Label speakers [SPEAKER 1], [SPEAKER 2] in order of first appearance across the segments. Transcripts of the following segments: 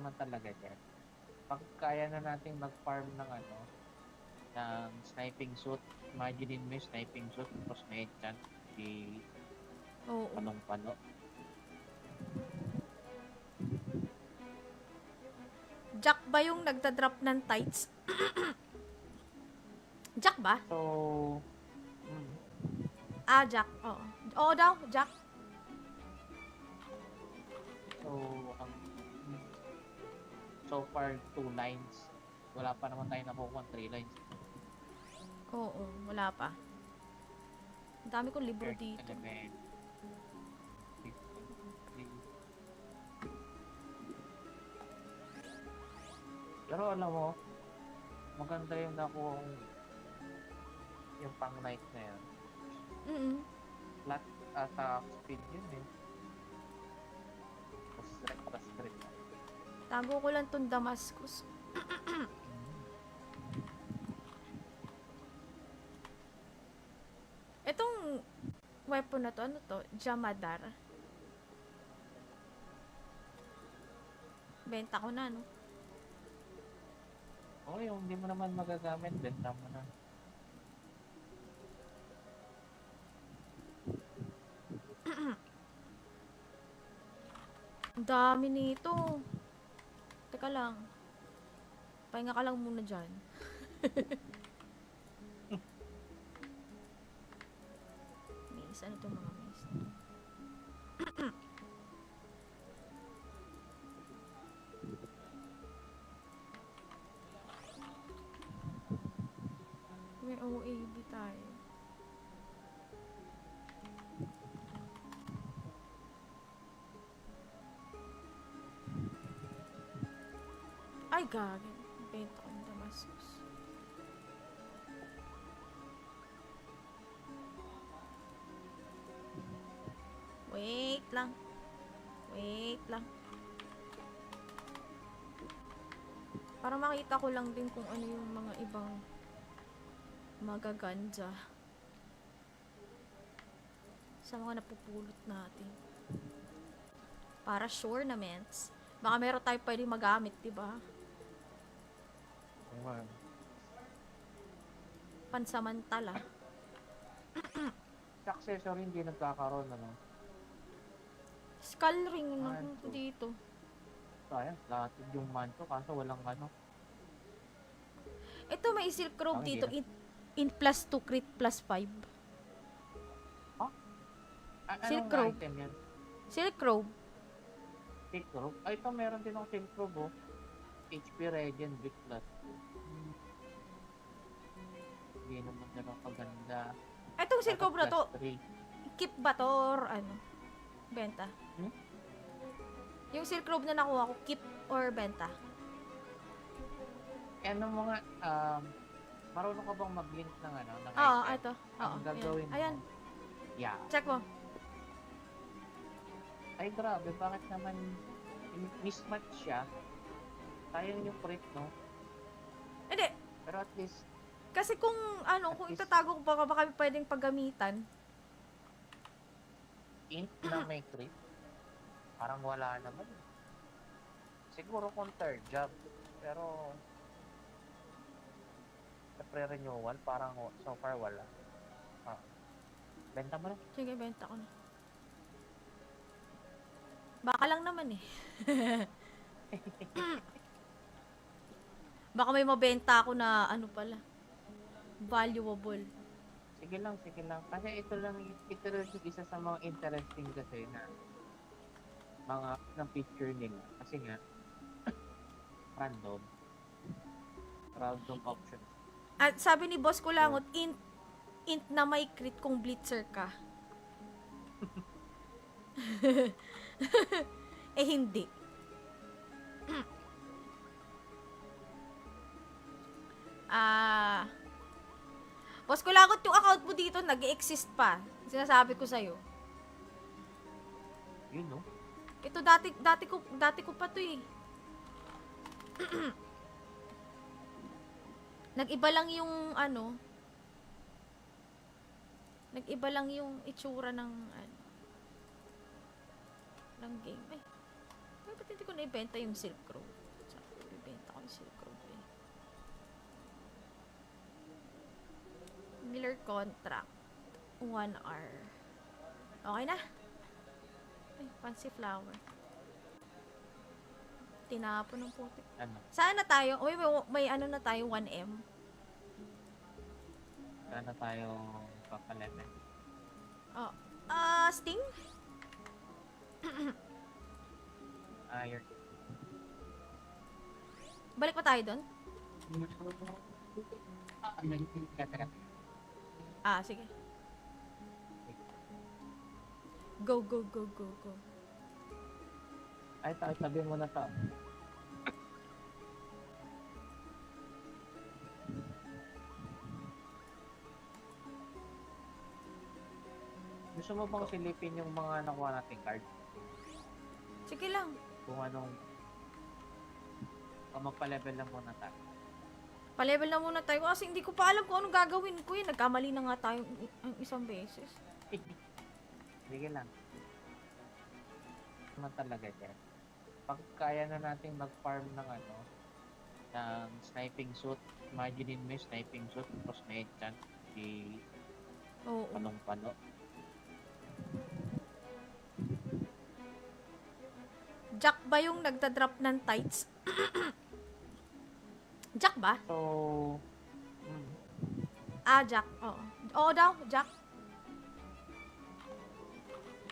[SPEAKER 1] naman talaga dyan. Pag kaya na nating mag-farm ng ng sniping suit, imaginein mo yung sniping suit, tapos may enchant, di
[SPEAKER 2] Oo.
[SPEAKER 1] panong-pano.
[SPEAKER 2] Jack ba yung nagda-drop ng tights? Jack ba?
[SPEAKER 1] So, mm,
[SPEAKER 2] Ah, Jack. Oo. Oo daw, Jack.
[SPEAKER 1] so, ang so far, 2 lines. Wala pa naman tayo nakukuha 3 lines.
[SPEAKER 2] Oo, wala pa. Ang dami kong libro
[SPEAKER 1] Earth
[SPEAKER 2] dito.
[SPEAKER 1] element. 53. Pero alam mo, maganda yung nakuha yung pang night na yun.
[SPEAKER 2] Mm.
[SPEAKER 1] Flat attack speed yun eh. Straight.
[SPEAKER 2] Tago ko lang tong Damascus. Itong weapon na to, ano to? Jamadar. Benta ko na, no?
[SPEAKER 1] Oo, yung hindi mo naman magagamit, benta mo na.
[SPEAKER 2] Ang dami nito. Teka lang. Pahinga ka lang muna dyan. Miss, ano to mga miss? May OAB tayo. Ay, gagin. Benta ko ng Damascus. Wait lang. Wait lang. Para makita ko lang din kung ano yung mga ibang magaganda sa mga napupulot natin. Para sure na ments. Baka meron tayo pwede magamit, diba?
[SPEAKER 1] Man.
[SPEAKER 2] Pansamantala.
[SPEAKER 1] Sa accessory, hindi nagkakaroon, ano?
[SPEAKER 2] Skull ring lang
[SPEAKER 1] Manto.
[SPEAKER 2] dito.
[SPEAKER 1] Sayang, lahat yung manto, kaso walang ano.
[SPEAKER 2] Ito may silk robe
[SPEAKER 1] Hindi
[SPEAKER 2] dito.
[SPEAKER 1] na.
[SPEAKER 2] In plus 2 crit plus 5. Silk
[SPEAKER 1] Anong
[SPEAKER 2] robe.
[SPEAKER 1] item yan?
[SPEAKER 2] Silk robe.
[SPEAKER 1] Silk robe? Ay, ito meron din akong silk robe, oh. HP Regen Brick Plus. Hindi naman na kaganda.
[SPEAKER 2] Itong silk robe na to,
[SPEAKER 1] 3.
[SPEAKER 2] keep ba to or ano? Benta.
[SPEAKER 1] Hmm?
[SPEAKER 2] Yung silk robe na nakuha ko, keep or benta?
[SPEAKER 1] Ano mo nga, marunong ka bang mag-link ng ng
[SPEAKER 2] Oo,
[SPEAKER 1] item?
[SPEAKER 2] ito. Oo,
[SPEAKER 1] Ang gagawin mo,
[SPEAKER 2] ayan.
[SPEAKER 1] yeah.
[SPEAKER 2] Check mo.
[SPEAKER 1] Ay, grabe, bakit naman mismatch siya? Sayang yung crit, no?
[SPEAKER 2] Hindi.
[SPEAKER 1] Pero at least,
[SPEAKER 2] Kasi kung ano, kung itatago ko baka pwedeng paggamitan.
[SPEAKER 1] int na may crit, parang wala naman. Siguro kung third job, pero sa pre-renewal, parang so far wala. Benta mo na.
[SPEAKER 2] Sige, benta ko na. Baka lang naman eh. Baka may mabenta ako na ano pala. Valuable.
[SPEAKER 1] Sige lang. Kasi ito lang yung isa sa mga interesting kasi na mga ng picture nila. Kasi nga, random. Random options.
[SPEAKER 2] At sabi ni Boss Kulangot, int na may crit kung blitzer ka. Eh hindi. Boss Kulangot, yung account mo dito nag-exist pa. Sinasabi ko sa'yo.
[SPEAKER 1] Yun, no?
[SPEAKER 2] Ito dati ko pa to eh. Nag-iba lang yung ano. Nag-iba lang yung itsura ng ano. Ng game. Ay, ba't hindi ko na-ibenta yung Silk Road? Miller contract. 1 hour. Okay na. Ay, fancy flower. Tinapon ng putik.
[SPEAKER 1] Ano?
[SPEAKER 2] Saan na tayo? Uy, may ano na tayo, 1M.
[SPEAKER 1] Sana tayo papalevel.
[SPEAKER 2] Oh. Sting?
[SPEAKER 1] Iron.
[SPEAKER 2] Balik pa tayo doon?
[SPEAKER 1] Teka.
[SPEAKER 2] Sige. Go, go, go, go, go.
[SPEAKER 1] Ay, sabi mo na to. Gusto mo bang silipin yung mga nakuha nating card?
[SPEAKER 2] Sige lang.
[SPEAKER 1] Kung anong... Kung magpa-level lang muna tayo.
[SPEAKER 2] Pa-level na muna tayo kasi hindi ko pa alam kung anong gagawin ko. Nagkamali na nga tayo ang isang beses.
[SPEAKER 1] Sige lang. Naman talaga dyan. Pag kaya na natin mag-farm ng ano, ng sniping suit, imaginein mo yung sniping suit, tapos may enchant, di
[SPEAKER 2] Oo.
[SPEAKER 1] panong-pano.
[SPEAKER 2] Jack ba yung nagda-drop ng tights? Jack ba?
[SPEAKER 1] So,
[SPEAKER 2] Jack. Oo. Oo daw, Jack.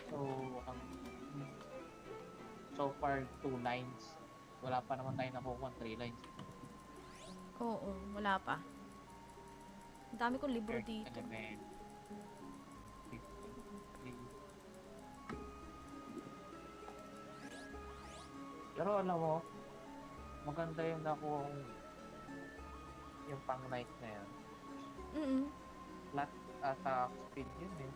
[SPEAKER 1] so, ang so far 2 lines. Wala pa naman tayo nakukuha 3 lines.
[SPEAKER 2] Oo, wala pa. Ang dami kong libro
[SPEAKER 1] Earth
[SPEAKER 2] dito.
[SPEAKER 1] element. Pero alam mo, maganda yung nakuha yung pang night na yan. Flat attack speed yun eh.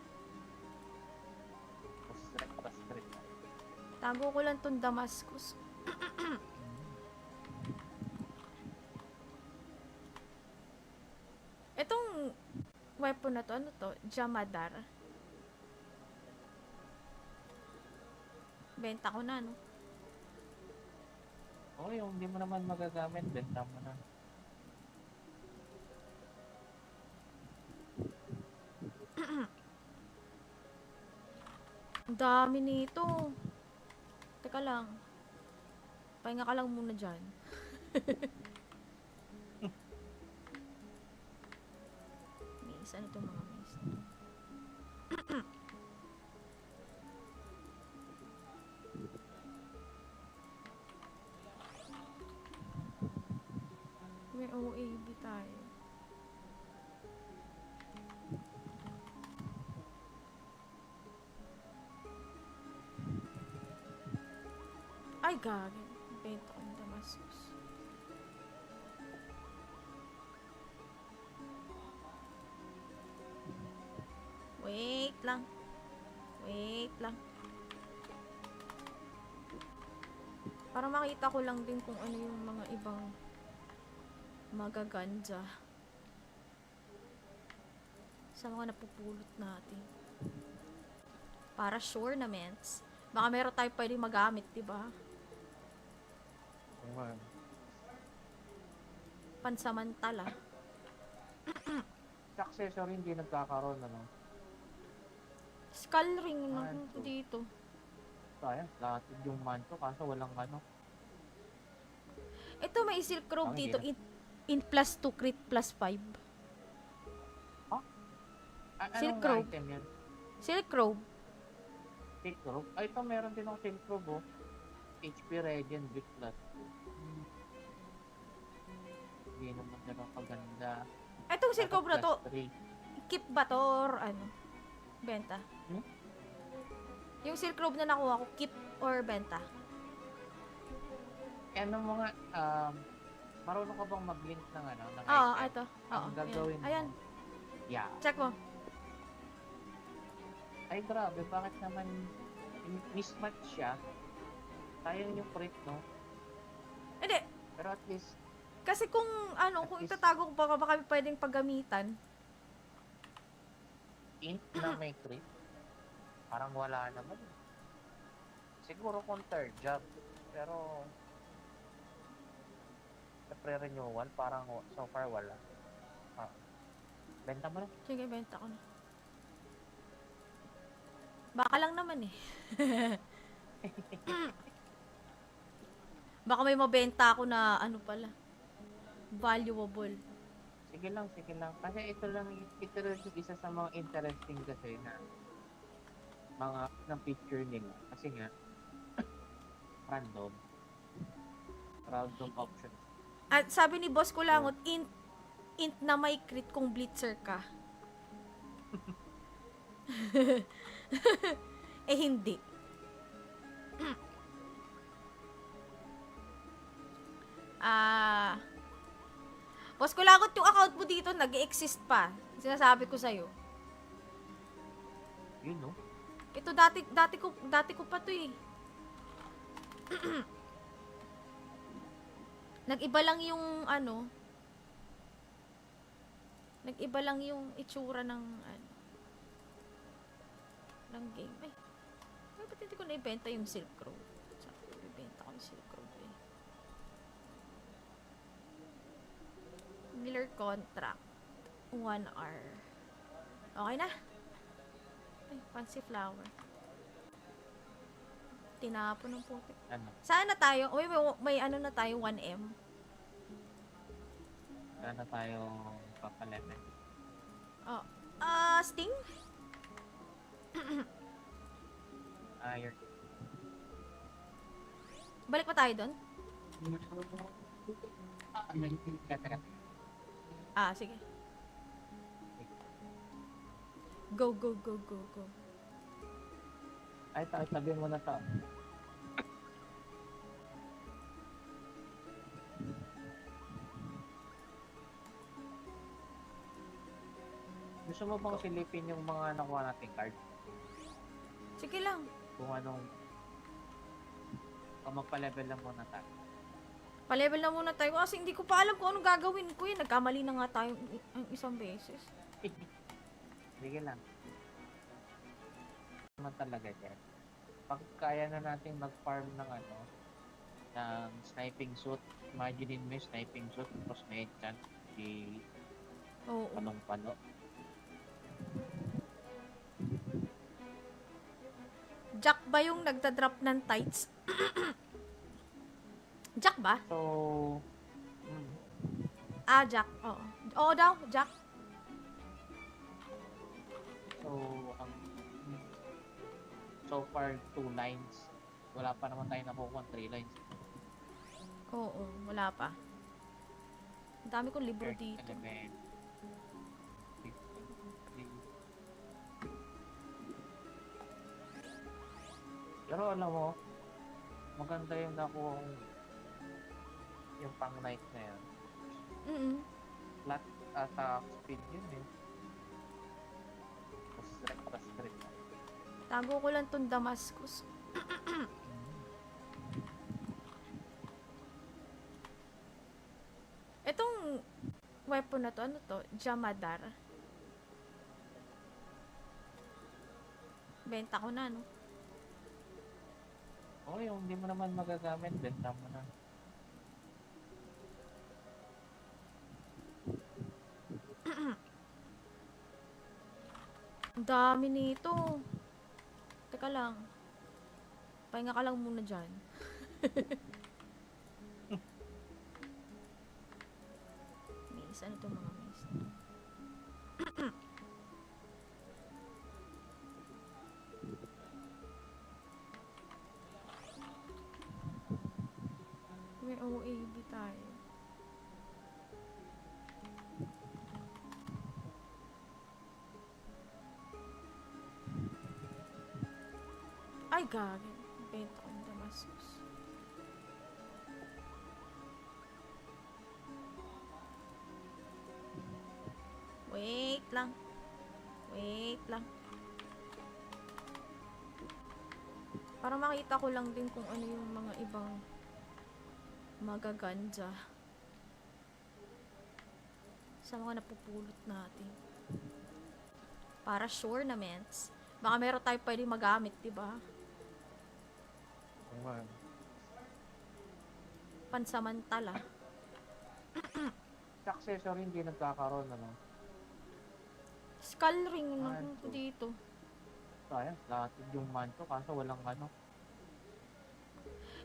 [SPEAKER 1] Straight.
[SPEAKER 2] Tago ko lang tong Damascus. Itong weapon na to, ano to? Jamadar. Benta ko na, no?
[SPEAKER 1] Oo, yung hindi mo naman magagamit, benta mo na.
[SPEAKER 2] Ang dami nito. Teka lang. Pahinga ka lang muna dyan. Miss, ano itong mga miss? May OAB tayo. Ay, gagin. Benta ko ng Damascus. Wait lang. Wait lang. Para makita ko lang din kung ano yung mga ibang magaganda sa mga napupulot natin. Para sure na ments. Baka meron tayo pwedeng magamit, diba? Pansamantala.
[SPEAKER 1] Sa accessory hindi nagkakaroon, ano?
[SPEAKER 2] Skull ring na
[SPEAKER 1] Manto.
[SPEAKER 2] dito.
[SPEAKER 1] Sayang, lahat yung manto, kaso walang ano.
[SPEAKER 2] Ito may silk robe
[SPEAKER 1] Ang
[SPEAKER 2] dito.
[SPEAKER 1] hirap.
[SPEAKER 2] In plus 2, crit plus 5. Silk
[SPEAKER 1] Anong
[SPEAKER 2] robe.
[SPEAKER 1] item yan?
[SPEAKER 2] Silk robe.
[SPEAKER 1] Silk robe? Ay, ito meron din akong silk robe, oh. HP Radiant Brick Plus. Hindi naman ganun kaganda.
[SPEAKER 2] Itong silk robe na to,
[SPEAKER 1] +3.
[SPEAKER 2] keep ba to or ano? Benta. Yung silk robe na nakuha ko, keep or benta?
[SPEAKER 1] Ano mo nga, marunong ka bang mag-link ng ano? Ng
[SPEAKER 2] Oo,
[SPEAKER 1] item?
[SPEAKER 2] ito. Oo,
[SPEAKER 1] Ang gagawin mo.
[SPEAKER 2] ayan.
[SPEAKER 1] Yeah.
[SPEAKER 2] Check mo.
[SPEAKER 1] Ay, grabe, bakit naman mismatch siya? Sayang yung crit, no?
[SPEAKER 2] Hindi.
[SPEAKER 1] Pero at least,
[SPEAKER 2] Kasi kung ano, kung itatago ko baka pwedeng paggamitan.
[SPEAKER 1] int na may crit, parang wala naman. Siguro kung third job, pero sa pre-renewal, parang so far wala. Benta mo na.
[SPEAKER 2] Sige, benta ko na. Baka lang naman eh. Baka may mabenta ako na ano pala, valuable.
[SPEAKER 1] Sige lang, sige lang. Kasi ito lang, ito rin yung isa sa mga interesting kasi na mga ng picture nila. Kasi nga, random. Random options.
[SPEAKER 2] At sabi ni Boss Kulangot, int na may crit kung blitzer ka. Eh hindi. Boss Kulangot, yung account mo dito nag-exist pa. Sinasabi ko sa'yo.
[SPEAKER 1] Yun, no?
[SPEAKER 2] Ito dati ko pa to eh. Nag-iba lang yung ano. Nag-iba lang yung itsura ng ano, ng game. Eh, ba't hindi ko na-ibenta yung Silk Road? Sabi ko, ibenta ko yung Silk Road eh. Miller contract. 1 hour. Okay na. Ay, fancy flower. Tinapon ng putik.
[SPEAKER 1] Ano?
[SPEAKER 2] Saan na tayo? Uy, may ano na tayo, 1M.
[SPEAKER 1] Saan na tayo papalemen?
[SPEAKER 2] Oh. Sting?
[SPEAKER 1] Yun.
[SPEAKER 2] Balik pa tayo doon?
[SPEAKER 1] Teka.
[SPEAKER 2] Sige. Go, go, go, go, go.
[SPEAKER 1] Ay, sabihin mo na to. Gusto mo bang silipin yung mga nakuha nating card?
[SPEAKER 2] Sige lang.
[SPEAKER 1] Kung anong... Kung magpa-level lang muna tayo.
[SPEAKER 2] Pa-level na muna tayo kasi hindi ko pa alam kung anong gagawin ko eh. Nagkamali na nga tayo ang isang beses.
[SPEAKER 1] Sige lang. Naman talaga yan. Pag kaya na natin mag-farm ng ano, ng sniping suit, imaginein mo yung sniping suit, tapos may enchant, di
[SPEAKER 2] Oo.
[SPEAKER 1] panong-pano.
[SPEAKER 2] Jack ba yung nagda-drop ng tights? Jack ba?
[SPEAKER 1] So,
[SPEAKER 2] Jack. Oo. Oo daw, Jack.
[SPEAKER 1] so, ang so far 2 lines. Wala pa naman tayo nakukuha 3 lines.
[SPEAKER 2] Oo, wala pa. Ang dami kong libro
[SPEAKER 1] Earth
[SPEAKER 2] dito.
[SPEAKER 1] element. Pero alam mo, maganda yung nakuha yung pang night na yun. Flat attack speed yun eh. Tapos straight.
[SPEAKER 2] Tago ko lang tong Damascus. Itong weapon na to, ano to? Jamadar. Benta ko na, no?
[SPEAKER 1] Oo, yung hindi mo naman magagamit, benta mo na.
[SPEAKER 2] Ang dami nito. Teka lang. Pahinga ka lang muna dyan. Miss, ano to mga miss? May OAB tayo. Ay, gagin. Benta ko yung Damascus. Wait lang. Wait lang. Para makita ko lang din kung ano yung mga ibang magaganda sa mga napupulot natin. Para sure na mens. Baka meron tayo pwede magamit, diba?
[SPEAKER 1] Pansamantala. Sa accessory hindi nagkakaroon, ano?
[SPEAKER 2] Skull ring na
[SPEAKER 1] Manto.
[SPEAKER 2] dito.
[SPEAKER 1] Sayang, lahat yung manto kaso walang ano.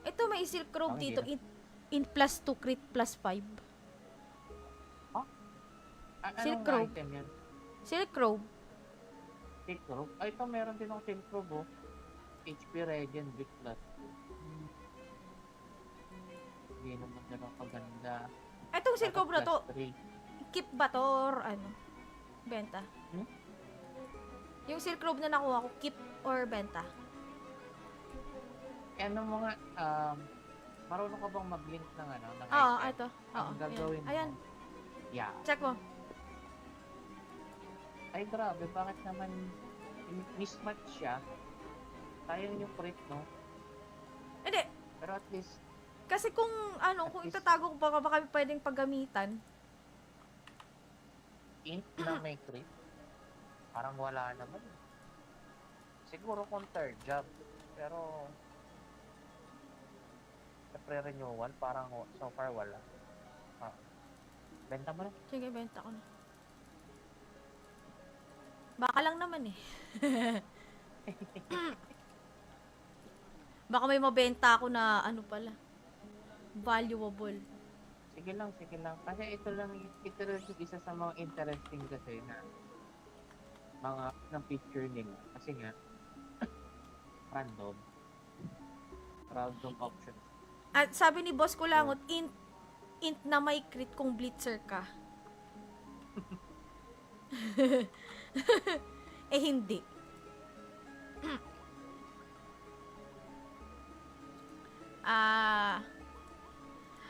[SPEAKER 2] Ito may Silk Robe
[SPEAKER 1] Ang
[SPEAKER 2] dito.
[SPEAKER 1] hirap.
[SPEAKER 2] In plus 2, crit plus 5.
[SPEAKER 1] Anong
[SPEAKER 2] Silk Robe.
[SPEAKER 1] item yan?
[SPEAKER 2] Silk Robe.
[SPEAKER 1] Silk Robe? Ay, ito meron din akong Silk Robe, oh. HP Regen Brick Plus. Hindi naman na kaganda.
[SPEAKER 2] Itong Silk Robe na to,
[SPEAKER 1] Plus 3.
[SPEAKER 2] keep ba to or ano? Benta?
[SPEAKER 1] Hmm?
[SPEAKER 2] Yung Silk Robe na nakuha ko, keep or benta?
[SPEAKER 1] Ano mga, marunong ka bang mag-link ng ano, ng
[SPEAKER 2] Oo,
[SPEAKER 1] item?
[SPEAKER 2] ito. Oo,
[SPEAKER 1] Ang gagawin mo.
[SPEAKER 2] ayan.
[SPEAKER 1] Yeah.
[SPEAKER 2] Check mo.
[SPEAKER 1] Ay, grabe, bakit naman mismatch siya? Sayang yung crit, no?
[SPEAKER 2] Hindi.
[SPEAKER 1] Pero at least,
[SPEAKER 2] Kasi kung ano,
[SPEAKER 1] At
[SPEAKER 2] kung
[SPEAKER 1] least-
[SPEAKER 2] itatago ko baka pwedeng paggamitan.
[SPEAKER 1] int na may crit, parang wala naman. Siguro kung third job, pero sa pre-renewal, parang so far wala. Benta mo na.
[SPEAKER 2] Sige, benta ko na. Baka lang naman eh. Baka may mabenta ako na ano pala. Valuable.
[SPEAKER 1] Sige lang, sige lang. Kasi ito lang yung isa sa mga interesting kasi na mga ng picture nila. Kasi nga, random. Random options.
[SPEAKER 2] At sabi ni Boss Kulangot, int na may crit kung blitzer ka. Eh hindi.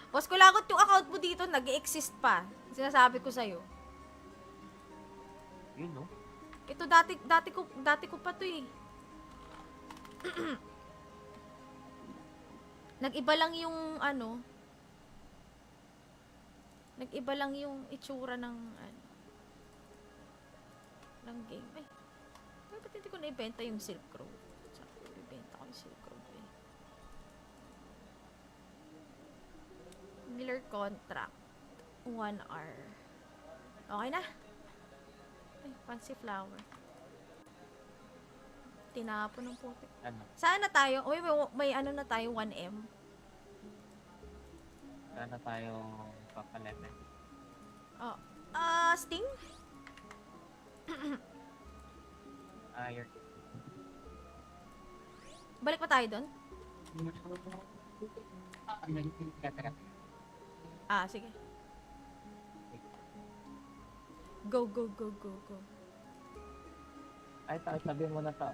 [SPEAKER 2] Boss Kulangot, yung account mo dito nag-exist pa. Sinasabi ko sa'yo.
[SPEAKER 1] Yun, no?
[SPEAKER 2] Ito dati ko pa to eh. Nag-iba lang yung ano. Nag-iba lang yung itsura ng ano. Ng game. Ay. Ba't hindi ko na-ibenta yung Silk Road? Sabi ko, ibenta ko yung Silk Road eh. Miller contract. 1 hour. Okay na. Ay, fancy flower. Tinapon ng putik.
[SPEAKER 1] Ano?
[SPEAKER 2] Saan na tayo? Uy, may ano na tayo, 1M.
[SPEAKER 1] Sana tayo papalemen.
[SPEAKER 2] Oh. Sting?
[SPEAKER 1] Iron.
[SPEAKER 2] Balik pa tayo doon?
[SPEAKER 1] Teka.
[SPEAKER 2] Sige. Go, go, go, go, go.
[SPEAKER 1] Ay, sabi mo na to.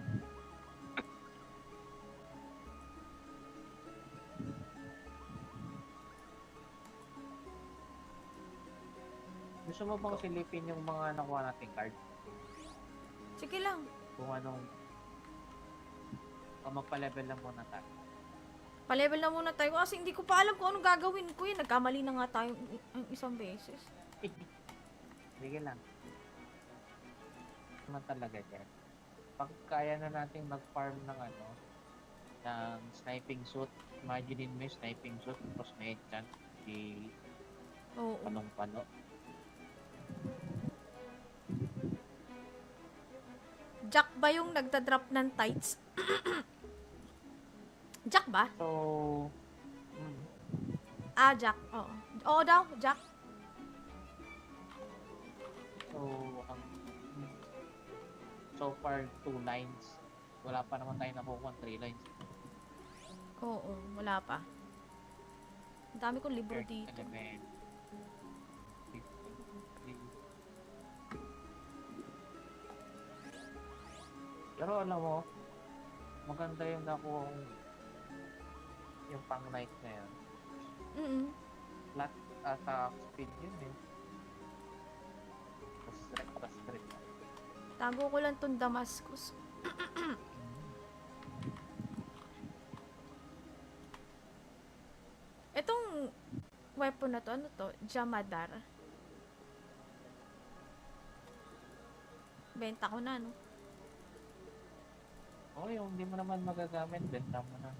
[SPEAKER 1] Gusto mo bang silipin yung mga nakuha nating card?
[SPEAKER 2] Sige lang.
[SPEAKER 1] Kung anong... O magpa-level lang muna tayo.
[SPEAKER 2] Pa-level na muna tayo kasi hindi ko pa alam kung anong gagawin ko eh. Nagkamali na nga tayo isang beses.
[SPEAKER 1] Sige lang. Naman talaga dyan. Pag kaya na natin mag-farm ng ano, ng sniping suit, imaginein mo yung sniping suit, tapos may enchant, di
[SPEAKER 2] Oo.
[SPEAKER 1] panong-pano.
[SPEAKER 2] Jack ba yung nagda-drop ng tights? Jack ba?
[SPEAKER 1] So,
[SPEAKER 2] Jack. Oo. Oo daw, Jack.
[SPEAKER 1] so, ang so far 2 lines. Wala pa naman tayo nakukuha 3 lines.
[SPEAKER 2] Oo, wala pa. Ang dami kong libro
[SPEAKER 1] Earth
[SPEAKER 2] dito.
[SPEAKER 1] element. Pero alam mo, maganda yung nakuha yung pang night na yun. Flat attack speed yun eh. Tapos straight.
[SPEAKER 2] Tago ko lang tong Damascus. Itong weapon na to, ano to? Jamadar. Benta ko na, no?
[SPEAKER 1] Oh, yung hindi mo naman magagamit, benta mo na.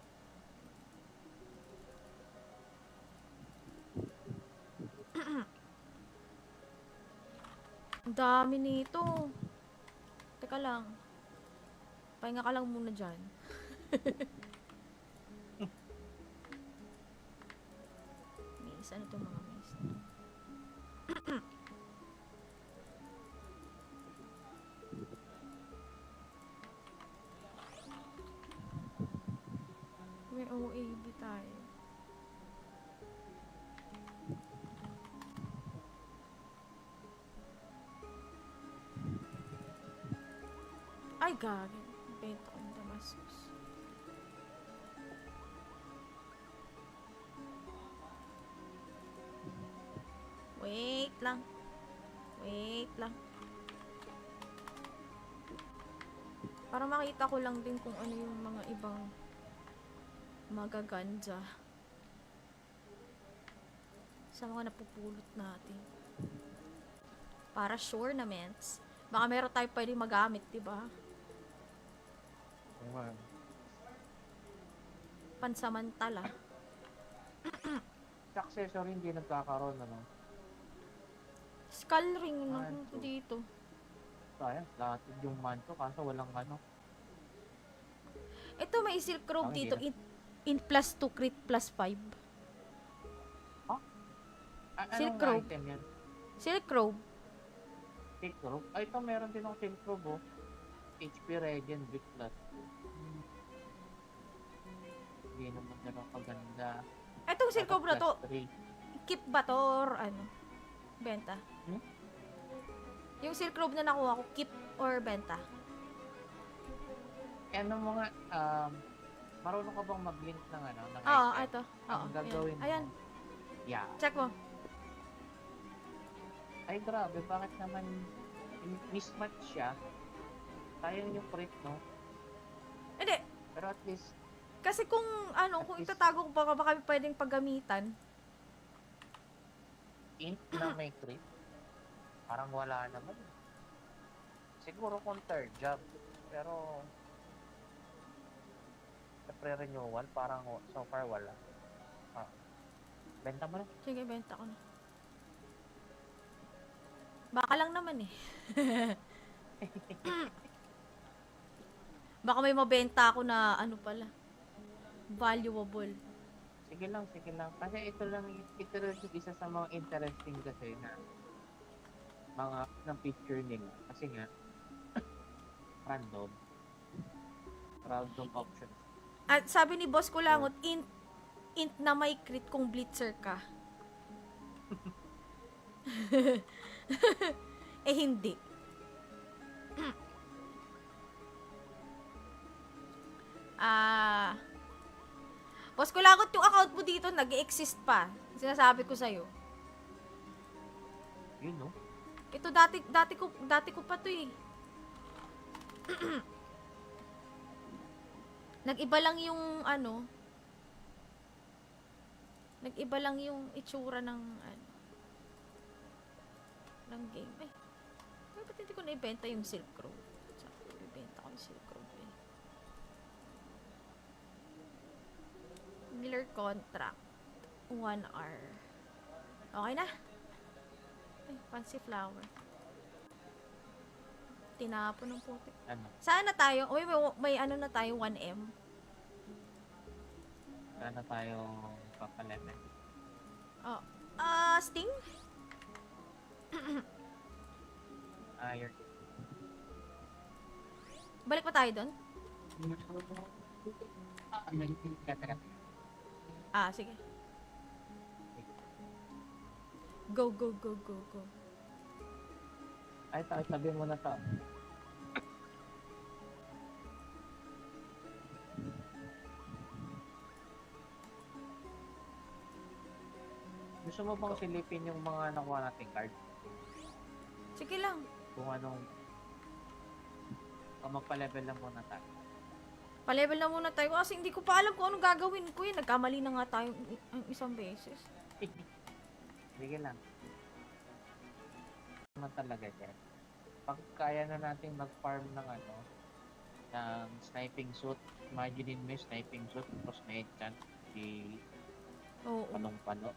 [SPEAKER 2] Ang dami nito. Teka lang. Pahinga ka lang muna dyan. Miss, ano to mga miss? May OAB tayo. Ay, gagi. Benta ko yung Damascus. Wait lang. Wait lang. Para makita ko lang din kung ano yung mga ibang magaganda sa mga napupulot natin. Para sure na ments. Baka meron tayo pwedeng magamit, diba? Pansamantala.
[SPEAKER 1] Sa accessory, hindi nagkakaroon, ano?
[SPEAKER 2] Skull ring
[SPEAKER 1] Manto.
[SPEAKER 2] dito.
[SPEAKER 1] Sayang, lahat yung manto, kaso walang ano.
[SPEAKER 2] Ito may silk robe
[SPEAKER 1] Hindi
[SPEAKER 2] dito. In plus 2 crit plus 5. Silk
[SPEAKER 1] Anong
[SPEAKER 2] robe.
[SPEAKER 1] item yan?
[SPEAKER 2] Silk robe.
[SPEAKER 1] Silk robe? Ay, ito meron din akong silk robe, oh. HP Regen Brick Plus. Hindi naman gano'ng kaganda.
[SPEAKER 2] Itong silk robe na to,
[SPEAKER 1] Plus 3.
[SPEAKER 2] keep ba to or ano? Benta? Yung silk robe na nakuha ko, keep or benta?
[SPEAKER 1] Ano mo nga, marunong ka bang mag-link ng ano? Ng
[SPEAKER 2] Oo,
[SPEAKER 1] item?
[SPEAKER 2] ito. Oo,
[SPEAKER 1] Ang gagawin mo.
[SPEAKER 2] ayan.
[SPEAKER 1] Yeah.
[SPEAKER 2] Check mo.
[SPEAKER 1] Ay, grabe. Bakit naman mismatch siya? Sayang yung crit, no?
[SPEAKER 2] Hindi.
[SPEAKER 1] Pero at least,
[SPEAKER 2] Kasi kung ano,
[SPEAKER 1] At
[SPEAKER 2] kung
[SPEAKER 1] least-
[SPEAKER 2] itatago ko baka pwedeng paggamitan.
[SPEAKER 1] int na may crit, parang wala naman. Siguro kung third job. Pero, sa pre-renewal, parang so far wala. Benta mo na.
[SPEAKER 2] Sige, benta ko na. Baka lang naman eh. Baka may mabenta ako na ano pala. Valuable.
[SPEAKER 1] Sige lang, sige lang. Kasi ito lang yung isa sa mga interesting kasi na mga ng picture nila. Kasi nga, random. Random options.
[SPEAKER 2] At sabi ni Boss Kulangot, int na may crit kung blitzer ka. Eh hindi. Boss Kulangot, yung account mo dito nag-exist pa. Sinasabi ko sa'yo.
[SPEAKER 1] Yun, no?
[SPEAKER 2] Ito dati ko pa to eh. Nag-iba lang yung ano. Nag-iba lang yung itsura ng ano. Ng game. Ay, ba't hindi ko na-ibenta yung Silk Road? Sabi ko, ibenta ko yung Silk Road eh. Miller contract. 1 hour. Okay na? Ay, fancy flower. Tinapon ng puti.
[SPEAKER 1] Ano?
[SPEAKER 2] Saan na tayo? Uy, may ano na tayo, 1M.
[SPEAKER 1] Sana tayo papalemen.
[SPEAKER 2] Oh. Sting?
[SPEAKER 1] Iron.
[SPEAKER 2] Balik pa tayo doon?
[SPEAKER 1] Teka.
[SPEAKER 2] Sige. Go, go, go, go, go.
[SPEAKER 1] Ay, tabi mo na to. Gusto mo bang silipin yung mga nakuha nating card?
[SPEAKER 2] Sige lang.
[SPEAKER 1] Kung anong... Kung magpa-level lang muna tayo.
[SPEAKER 2] Pa-level na muna tayo kasi hindi ko pa alam kung anong gagawin ko eh. Nagkamali na nga tayo isang beses.
[SPEAKER 1] Sige lang. Naman talaga yan. Pag kaya na natin mag-farm ng ano, ng sniping suit, imagine mo yung sniping suit, tapos may enchant si
[SPEAKER 2] Oo.
[SPEAKER 1] Palong-Palo.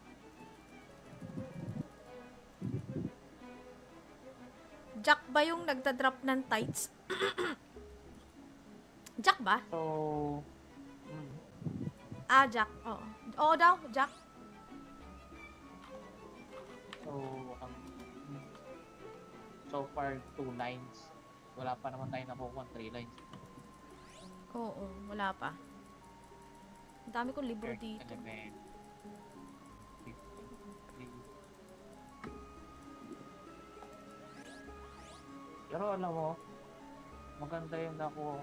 [SPEAKER 2] Jack ba yung nagda-drop ng tights? Jack ba?
[SPEAKER 1] So, mm,
[SPEAKER 2] Ah, Jack. Oo. Oo daw, Jack.
[SPEAKER 1] so, ang, so far, 2 lines. Wala pa naman tayo nakukuha 3 lines.
[SPEAKER 2] Oo, wala pa. Ang dami kong libro
[SPEAKER 1] Third
[SPEAKER 2] dito.
[SPEAKER 1] element. 53. Pero alam mo, maganda yung nakuha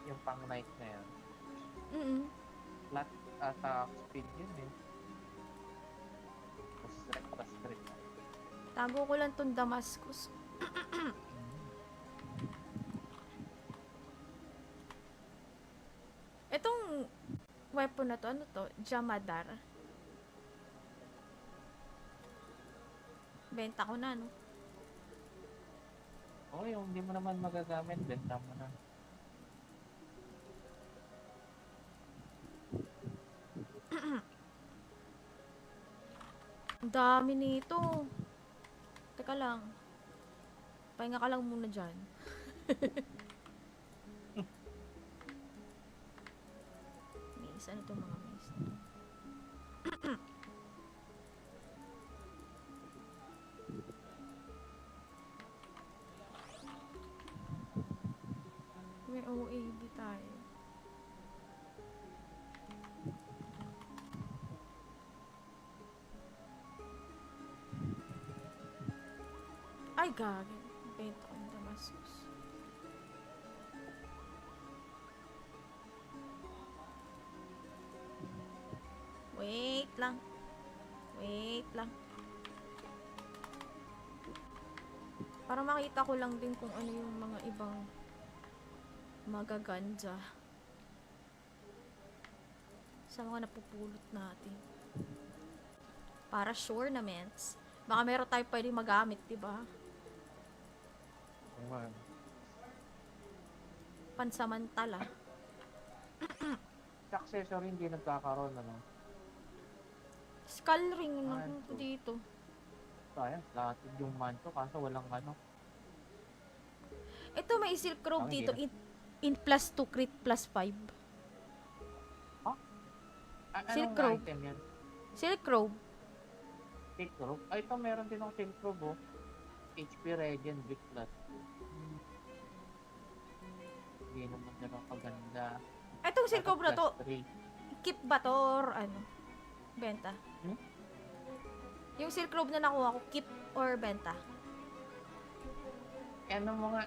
[SPEAKER 1] yung pang night na yan.
[SPEAKER 2] Mm.
[SPEAKER 1] Flat attack speed yun eh. Tapos straight.
[SPEAKER 2] Tago ko lang tong Damascus. Itong weapon na to, ano to? Jamadar. Benta ko na, no?
[SPEAKER 1] Oo, yung hindi mo naman magagamit, benta mo na.
[SPEAKER 2] Ang dami nito. Teka lang. Pahinga ka lang muna dyan. Miss, ano to mga miss? May OAB tayo. Ay, gagi. Benta ko yung Damascus. Wait lang. Wait lang. Para makita ko lang din kung ano yung mga ibang magaganda sa mga napupulot natin. Para sure na, mens. Baka meron tayo pwedeng magamit, diba? Pansamantala.
[SPEAKER 1] Sa accessory, hindi nagkakaroon, ano?
[SPEAKER 2] Skull ring
[SPEAKER 1] Ah,
[SPEAKER 2] lang
[SPEAKER 1] ito.
[SPEAKER 2] dito.
[SPEAKER 1] Sayang, lahat yung manto, kaso walang ano.
[SPEAKER 2] Ito may silk robe
[SPEAKER 1] Hindi
[SPEAKER 2] dito.
[SPEAKER 1] na.
[SPEAKER 2] In plus 2 crit plus 5. Silk
[SPEAKER 1] Anong
[SPEAKER 2] robe.
[SPEAKER 1] item yan?
[SPEAKER 2] Silk robe.
[SPEAKER 1] Silk robe? Ay, ito meron din akong silk robe, oh. HP Regen Big Plus. Hindi naman gano'ng kaganda.
[SPEAKER 2] Itong silk robe na to,
[SPEAKER 1] +3.
[SPEAKER 2] keep ba to or ano? Benta?
[SPEAKER 1] Hmm?
[SPEAKER 2] Yung silk robe na nakuha ko, keep or benta?
[SPEAKER 1] Ano mga,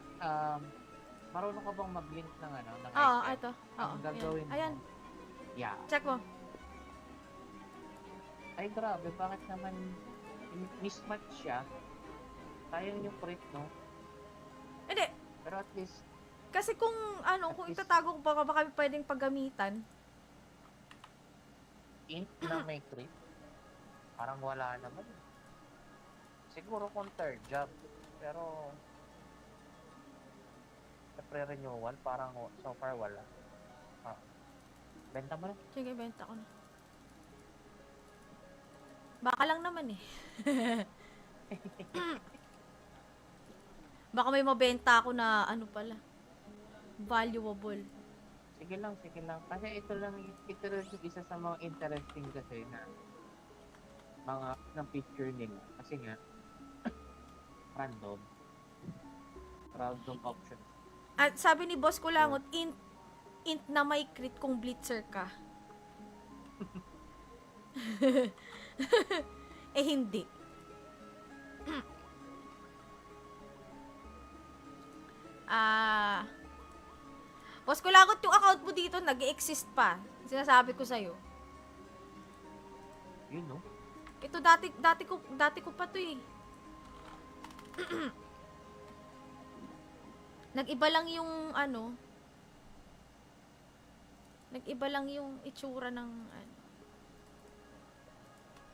[SPEAKER 1] marunong ka bang mag-link ng ano, ng
[SPEAKER 2] Oo,
[SPEAKER 1] item?
[SPEAKER 2] ito. Oo,
[SPEAKER 1] Ang gagawin
[SPEAKER 2] ayan.
[SPEAKER 1] mo, yeah.
[SPEAKER 2] Check mo.
[SPEAKER 1] Ay, grabe, bakit naman mismatch siya? Sayang yung crit, no?
[SPEAKER 2] Hindi.
[SPEAKER 1] Pero at least,
[SPEAKER 2] Kasi kung ano,
[SPEAKER 1] At
[SPEAKER 2] kung
[SPEAKER 1] least-
[SPEAKER 2] itatago ko baka pwedeng paggamitan.
[SPEAKER 1] int na may crit, parang wala naman. Siguro kung third job, pero sa pre-renewal, parang so far wala. Benta mo na.
[SPEAKER 2] Sige, benta ko na. Baka lang naman eh. Baka may mabenta ako na ano pala. Valuable.
[SPEAKER 1] Sige lang, sige lang. Kasi ito lang yung isa sa mga interesting kasi na mga ng picture nila. Kasi nga, random. Random options.
[SPEAKER 2] At sabi ni Boss Kulangot, int na may crit kung blitzer ka. Eh hindi. Boss Kulangot, yung account mo dito nag-exist pa. Sinasabi ko sa'yo.
[SPEAKER 1] Yun, no?
[SPEAKER 2] Ito dati ko pa to eh. Nag-iba lang yung ano. Nag-iba lang yung itsura ng ano.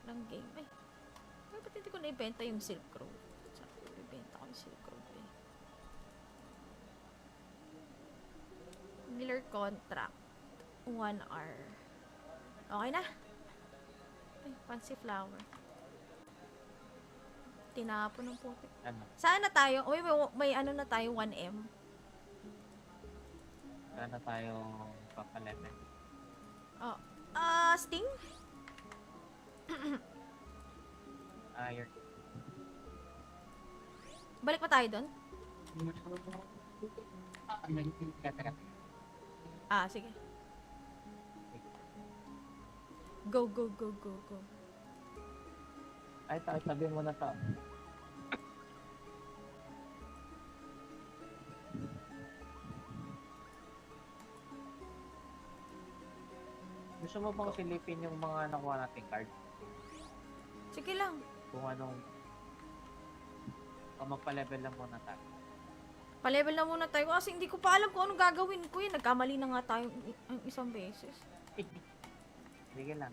[SPEAKER 2] Ng game. Ay, ba't hindi ko na-ibenta yung Silk Road? Sabi ko, ibenta ko yung Silk Road eh. Miller contract. 1 hour. Okay na? Ay, fancy flower. Tinapon ng puti.
[SPEAKER 1] Ano?
[SPEAKER 2] Saan na tayo? Uy, may ano na tayo, 1M.
[SPEAKER 1] Sana tayo papalevel.
[SPEAKER 2] Oh. Sting?
[SPEAKER 1] Iron.
[SPEAKER 2] Balik pa tayo doon?
[SPEAKER 1] Teka.
[SPEAKER 2] Sige. Go, go, go, go, go.
[SPEAKER 1] Ay, sabi mo na to. Gusto mo bang silipin yung mga nakuha nating card?
[SPEAKER 2] Sige lang.
[SPEAKER 1] Kung anong... O magpa-level lang muna tayo.
[SPEAKER 2] Pa-level na muna tayo kasi hindi ko pa alam kung anong gagawin ko eh. Nagkamali na nga tayo isang beses.
[SPEAKER 1] Sige lang.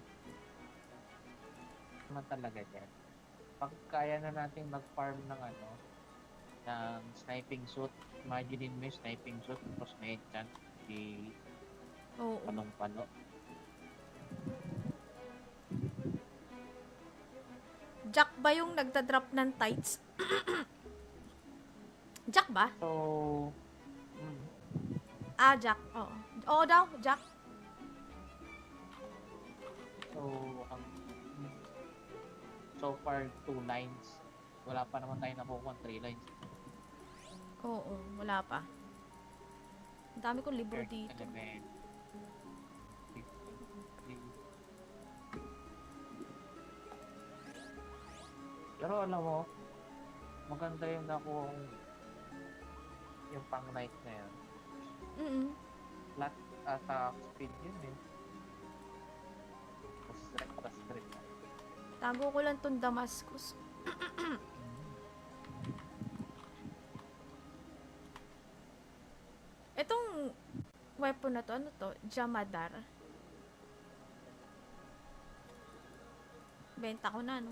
[SPEAKER 1] Naman talaga dyan. Pag kaya na natin mag-farm ng ano, ng sniping suit, imagine mo yung sniping suit, tapos may enchant, di
[SPEAKER 2] Oo.
[SPEAKER 1] panong-pano.
[SPEAKER 2] Jack ba yung nagda-drop ng tights? Jack ba?
[SPEAKER 1] So,
[SPEAKER 2] Jack. Oo. Oo daw, Jack.
[SPEAKER 1] so, ang so far 2 lines. Wala pa naman tayo nakukuha 3 lines.
[SPEAKER 2] Oo, wala pa. Ang dami kong libro
[SPEAKER 1] Earth
[SPEAKER 2] dito.
[SPEAKER 1] element. 53. Pero alam mo, maganda yung nakuha yung pang night na yun. Flat attack speed yun eh. Tapos straight.
[SPEAKER 2] Tago ko lang tong Damascus. Itong weapon na to, ano to? Jamadar. Benta ko na, no?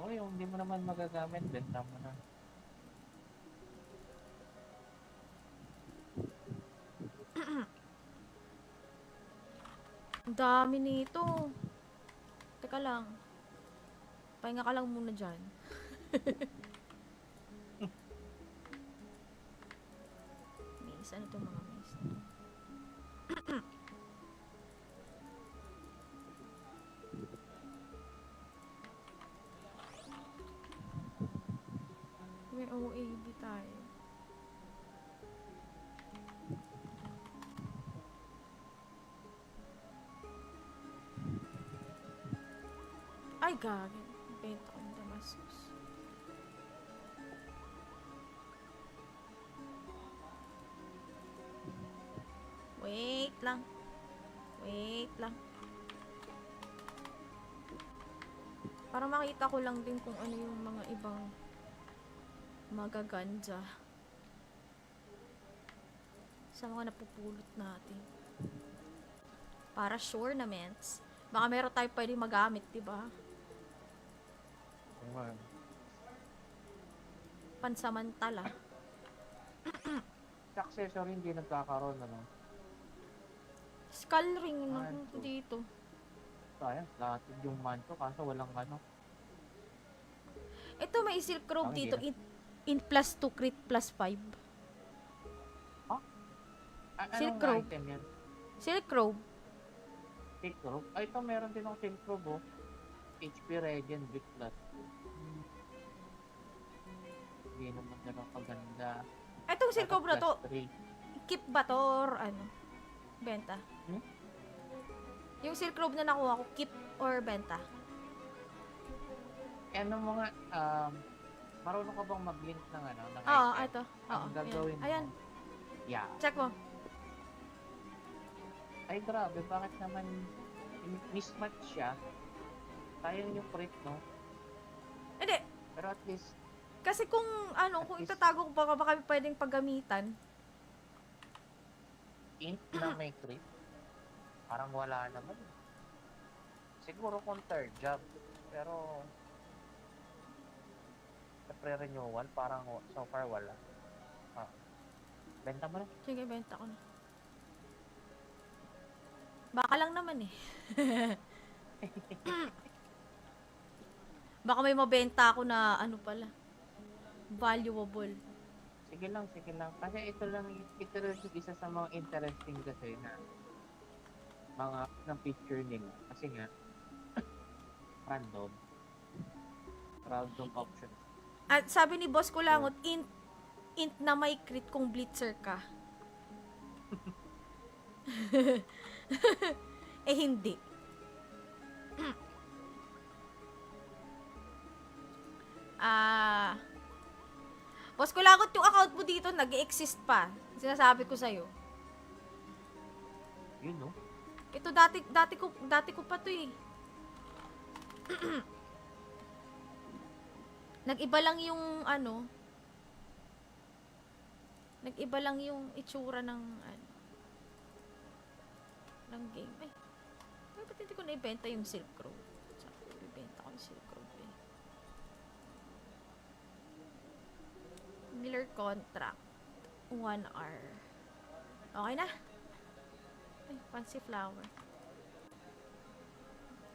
[SPEAKER 1] Oo, yung hindi mo naman magagamit, benta mo na.
[SPEAKER 2] Ang dami nito. Teka lang. Pahinga ka lang muna dyan. Miss, ano to mga miss? May OAB tayo. Ay, gagin. Benta ko ng Damascus. Wait lang. Wait lang. Para makita ko lang din kung ano yung mga ibang magaganda sa mga napupulot natin. Para sure na ments. Baka meron tayo pwedeng magamit, diba? Pansamantala.
[SPEAKER 1] Sa accessory hindi nagkakaroon, ano?
[SPEAKER 2] Skull ring na
[SPEAKER 1] Manto.
[SPEAKER 2] dito.
[SPEAKER 1] Sayang, lahat yung manto, kaso walang ano.
[SPEAKER 2] Ito may silk robe
[SPEAKER 1] Bakit
[SPEAKER 2] dito
[SPEAKER 1] hindi
[SPEAKER 2] in plus 2 crit plus 5. Silk
[SPEAKER 1] Anong
[SPEAKER 2] robe.
[SPEAKER 1] item yan?
[SPEAKER 2] Silk robe.
[SPEAKER 1] Silk robe? Ay, ito meron din ng silk robe, oh. HP Regen Big Plus. Hindi naman ganun kaganda.
[SPEAKER 2] Itong silk robe na to,
[SPEAKER 1] +3.
[SPEAKER 2] keep ba to or ano? Benta. Yung silk robe na nakuha ko, keep or benta?
[SPEAKER 1] Ano mga, marunong ka bang mag-link ng ano, ng
[SPEAKER 2] Oo,
[SPEAKER 1] item?
[SPEAKER 2] ito. Oo,
[SPEAKER 1] Ang gagawin
[SPEAKER 2] ayan.
[SPEAKER 1] mo, yeah.
[SPEAKER 2] Check mo.
[SPEAKER 1] Ay, grabe, bakit naman mismatch siya? Sayang yung crit, no?
[SPEAKER 2] Hindi.
[SPEAKER 1] Pero at least,
[SPEAKER 2] Kasi kung ano, kung itatago ko baka pwedeng paggamitan.
[SPEAKER 1] int na may crit, parang wala naman. Siguro kung third job, pero sa pre-renewal, parang so far wala. Benta mo na.
[SPEAKER 2] Sige, benta ko na. Baka lang naman eh. Baka may mabenta ako na ano pala, valuable.
[SPEAKER 1] Sige lang, sige lang. Kasi ito lang yung isa sa mga interesting kasi na mga ng picture nila. Kasi nga, random. Random options.
[SPEAKER 2] At sabi ni Boss Kulangot, int na may crit kung blitzer ka. Eh hindi. Boss Kulangot, yung account mo dito nag-exist pa. Sinasabi ko sa'yo.
[SPEAKER 1] You know?
[SPEAKER 2] Ito dati ko pa to eh. Nag-iba lang yung ano. Nag-iba lang yung itsura ng ano, ng game. Ay, ba't hindi ko na-ibenta yung Silk Road? Sabi ko, ibenta ko yung Silk Road eh. Miller contract. 1 hour. Okay na? Ay, fancy flower.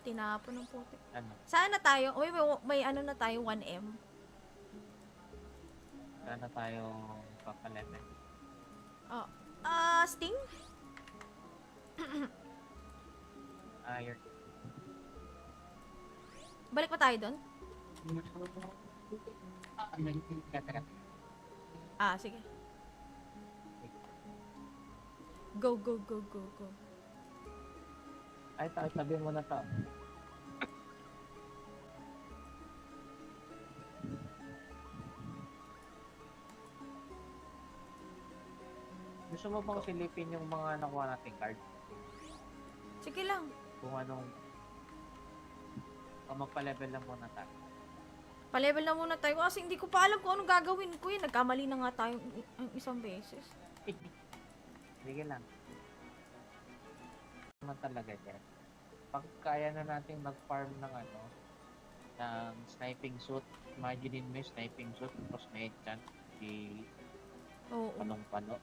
[SPEAKER 2] Tinapon ng putik.
[SPEAKER 1] Ano?
[SPEAKER 2] Saan na tayo? Uy, may ano na tayo, 1M.
[SPEAKER 1] Sana tayo papalevel.
[SPEAKER 2] Oh. Sting?
[SPEAKER 1] Iron.
[SPEAKER 2] Balik pa tayo doon?
[SPEAKER 1] Teka.
[SPEAKER 2] Sige. Go, go, go, go, go.
[SPEAKER 1] Ay, sabi mo na to. Gusto mo bang silipin yung mga nakuha nating card?
[SPEAKER 2] Sige lang.
[SPEAKER 1] Kung anong... O magpa-level lang muna tayo.
[SPEAKER 2] Pa-level na muna tayo kasi hindi ko pa alam kung anong gagawin ko eh. Nagkamali na nga tayo isang beses.
[SPEAKER 1] Sige lang. Naman talaga dyan. Pag kaya na natin mag-farm ng ano, ng sniping suit, imaginein mo yung sniping suit, tapos may enchant, di
[SPEAKER 2] Oo.
[SPEAKER 1] panong-pano.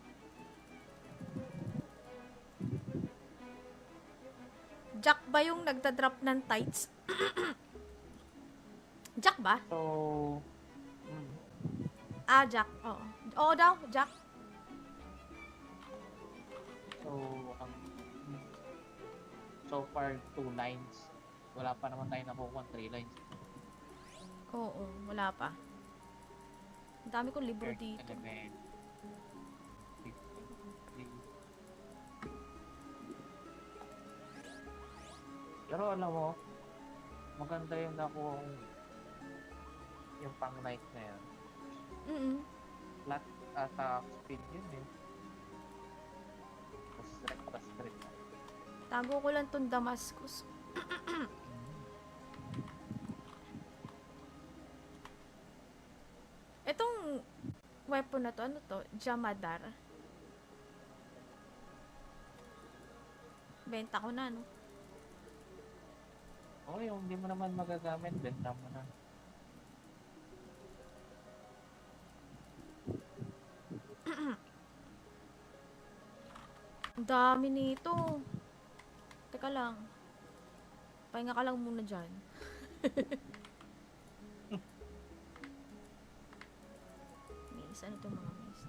[SPEAKER 2] Jack ba yung nagda-drop ng tights? Jack ba?
[SPEAKER 1] So,
[SPEAKER 2] Jack. Oo. Oo daw, Jack.
[SPEAKER 1] so, ang so far 2 lines. Wala pa naman tayo nakukuha 3 lines.
[SPEAKER 2] Oo, wala pa. Ang dami kong libro
[SPEAKER 1] Earth
[SPEAKER 2] dito.
[SPEAKER 1] element. 53. Pero alam mo, maganda yung nakuha yung pang night na yan. Flat attack speed yun eh. Tas straight.
[SPEAKER 2] Tago ko lang tong Damascus. Itong weapon na to, ano to? Jamadar. Benta ko na, no?
[SPEAKER 1] Okay, yung hindi mo naman magagamit, benta mo na.
[SPEAKER 2] Ang dami nito. Teka lang. Pahinga ka lang muna dyan. Miss, ano itong mga miss?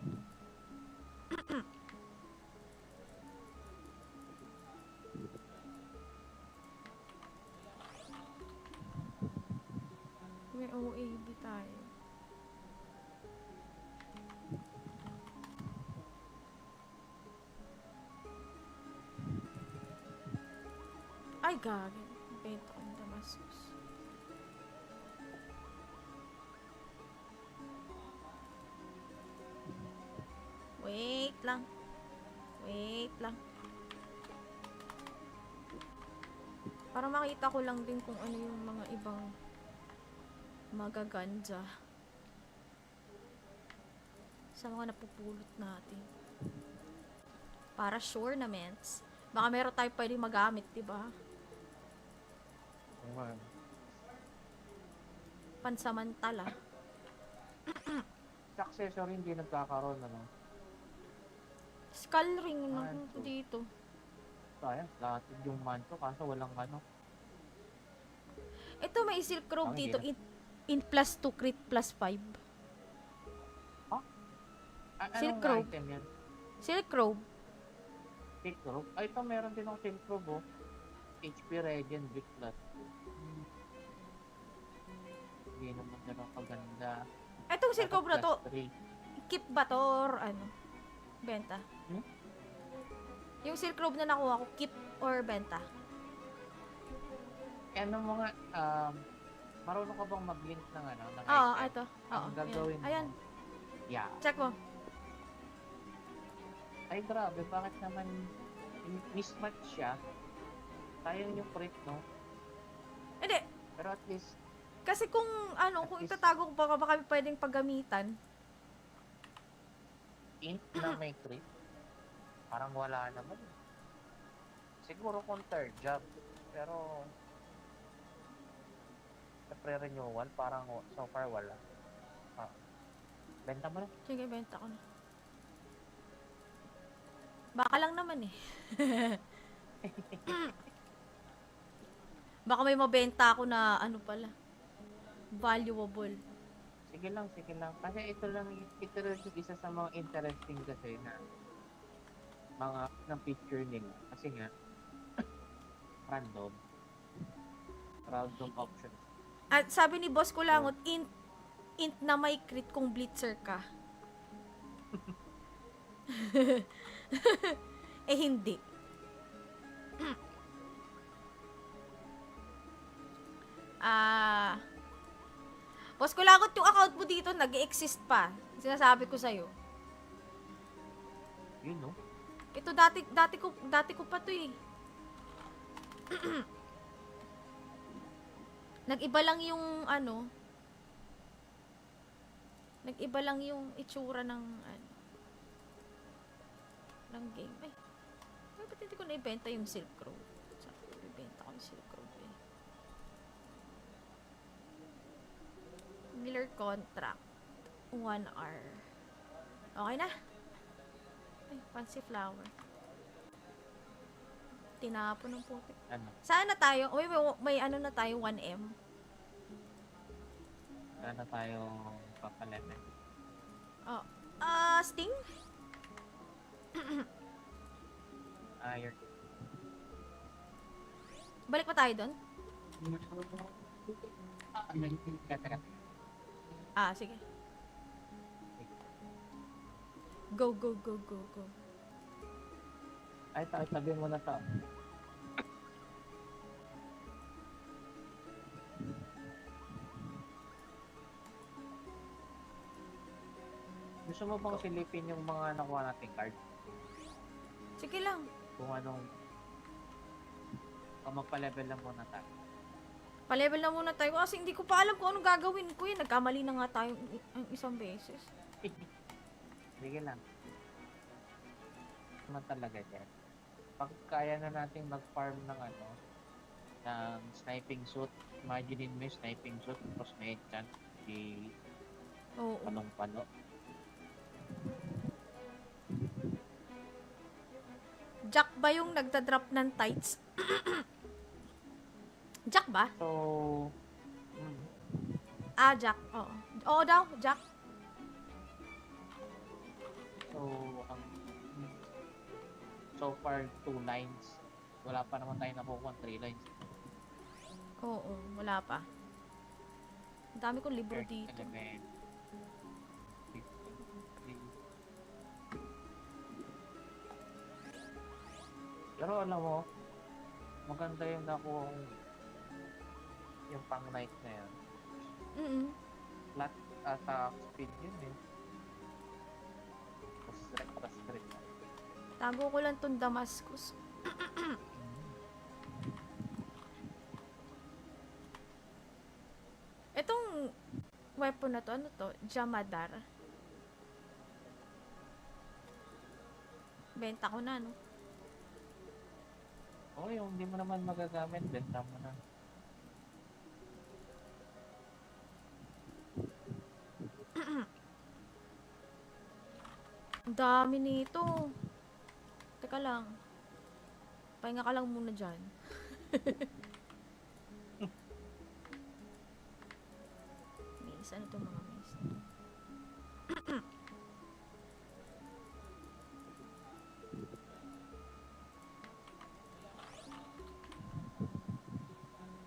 [SPEAKER 2] May OAB tayo. Ay, gagawin. Benta ko ng Damascus. Wait lang. Wait lang. Para makita ko lang din kung ano yung mga ibang magaganda sa mga napupulot natin. Para sure na ments. Baka meron tayo pwede magamit, diba? Pansamantala.
[SPEAKER 1] Sa accessory hindi nagkakaroon, ano?
[SPEAKER 2] Skull ring na
[SPEAKER 1] Manto.
[SPEAKER 2] dito.
[SPEAKER 1] Sayang, lahat yung manto, kaso walang ano.
[SPEAKER 2] Ito may Silk Robe
[SPEAKER 1] Hindi
[SPEAKER 2] dito.
[SPEAKER 1] na.
[SPEAKER 2] In plus 2, crit plus 5. Silk
[SPEAKER 1] Anong
[SPEAKER 2] Robe.
[SPEAKER 1] item yan?
[SPEAKER 2] Silk Robe.
[SPEAKER 1] Silk Robe? Ay, ito meron din akong Silk Robe, oh. HP Regen Brick Plus. Hindi naman na kaganda.
[SPEAKER 2] Etong Silk Robe na to,
[SPEAKER 1] Plus 3.
[SPEAKER 2] keep ba to or ano? Benta?
[SPEAKER 1] Hmm?
[SPEAKER 2] Yung Silk Robe na nakuha ko, keep or benta?
[SPEAKER 1] Ano mga, marunong ka bang mag-link ng ano? Ng
[SPEAKER 2] Oo,
[SPEAKER 1] item?
[SPEAKER 2] ito. Oo,
[SPEAKER 1] Ang gagawin mo.
[SPEAKER 2] ayan.
[SPEAKER 1] Yeah.
[SPEAKER 2] Check mo.
[SPEAKER 1] Ay, grabe. Bakit naman mismatch siya? Sayang yung crit, no?
[SPEAKER 2] Hindi.
[SPEAKER 1] Pero at least,
[SPEAKER 2] Kasi kung ano, kung itatago ko baka pwedeng paggamitan.
[SPEAKER 1] int na may crit, parang wala naman. Siguro kung third job. Pero, sa pre-renewal, parang so far wala. Benta mo na.
[SPEAKER 2] Sige, benta ko na. Baka lang naman eh. Baka may mabenta ako na ano pala. Valuable.
[SPEAKER 1] Sige lang, sige lang. Kasi ito lang yung isa sa mga interesting kasi na mga ng picture nila. Kasi nga, random. Random options.
[SPEAKER 2] At sabi ni Boss Kulangot, int na may crit kung blitzer ka. Eh hindi. Boss Kulangot, yung account mo dito nag-exist pa. Sinasabi ko sa'yo.
[SPEAKER 1] Yun, no?
[SPEAKER 2] Ito dati ko pa to eh. Nag-iba lang yung ano. Nag-iba lang yung itsura ng ano. Ng game. Ay. Ba't hindi ko na-ibenta yung Silk Road? Sabi ko, ibenta ko yung Silk Road eh. Miller contract. 1 hour. Okay na. Ay, fancy flower. Tinapon ng putik.
[SPEAKER 1] Ano?
[SPEAKER 2] Saan na tayo? Uy, may ano na tayo, 1M.
[SPEAKER 1] Ano tayo papalemen?
[SPEAKER 2] Oh. Sting?
[SPEAKER 1] Iron.
[SPEAKER 2] Balik pa tayo doon?
[SPEAKER 1] Teka.
[SPEAKER 2] Sige. Go, go, go, go, go.
[SPEAKER 1] Ay, sabi mo na to. Gusto mo bang silipin yung mga nakuha nating card?
[SPEAKER 2] Sige lang.
[SPEAKER 1] Kung anong... Kung magpa-level lang muna tayo.
[SPEAKER 2] Pa-level na muna tayo kasi hindi ko pa alam kung anong gagawin ko eh. Nagkamali na nga tayo ang isang beses.
[SPEAKER 1] Sige lang. Naman talaga dyan. Pag kaya na natin mag-farm ng ano, ng sniping suit, imaginein mo yung sniping suit, tapos may enchant, di
[SPEAKER 2] Oo.
[SPEAKER 1] panong-pano.
[SPEAKER 2] Jack ba yung nagda-drop ng tights? Jack ba?
[SPEAKER 1] So,
[SPEAKER 2] Jack. Oo. Oo daw, Jack.
[SPEAKER 1] so far 2 lines. Wala pa naman tayo nakukuha 3 lines.
[SPEAKER 2] Oo, wala pa. Ang dami kong libro
[SPEAKER 1] Earth
[SPEAKER 2] dito.
[SPEAKER 1] element. Pero alam mo, maganda yung nakuha yung pang night na yan. Flat attack speed yun eh. Restrict.
[SPEAKER 2] Tago ko lang tong Damascus. Itong weapon na to, ano to? Jamadar. Benta ko na, no?
[SPEAKER 1] Oo, yung hindi mo naman magagamit, benta mo na.
[SPEAKER 2] Ang dami nito. Teka lang. Pahinga ka lang muna dyan. maze. Ano to mga maze?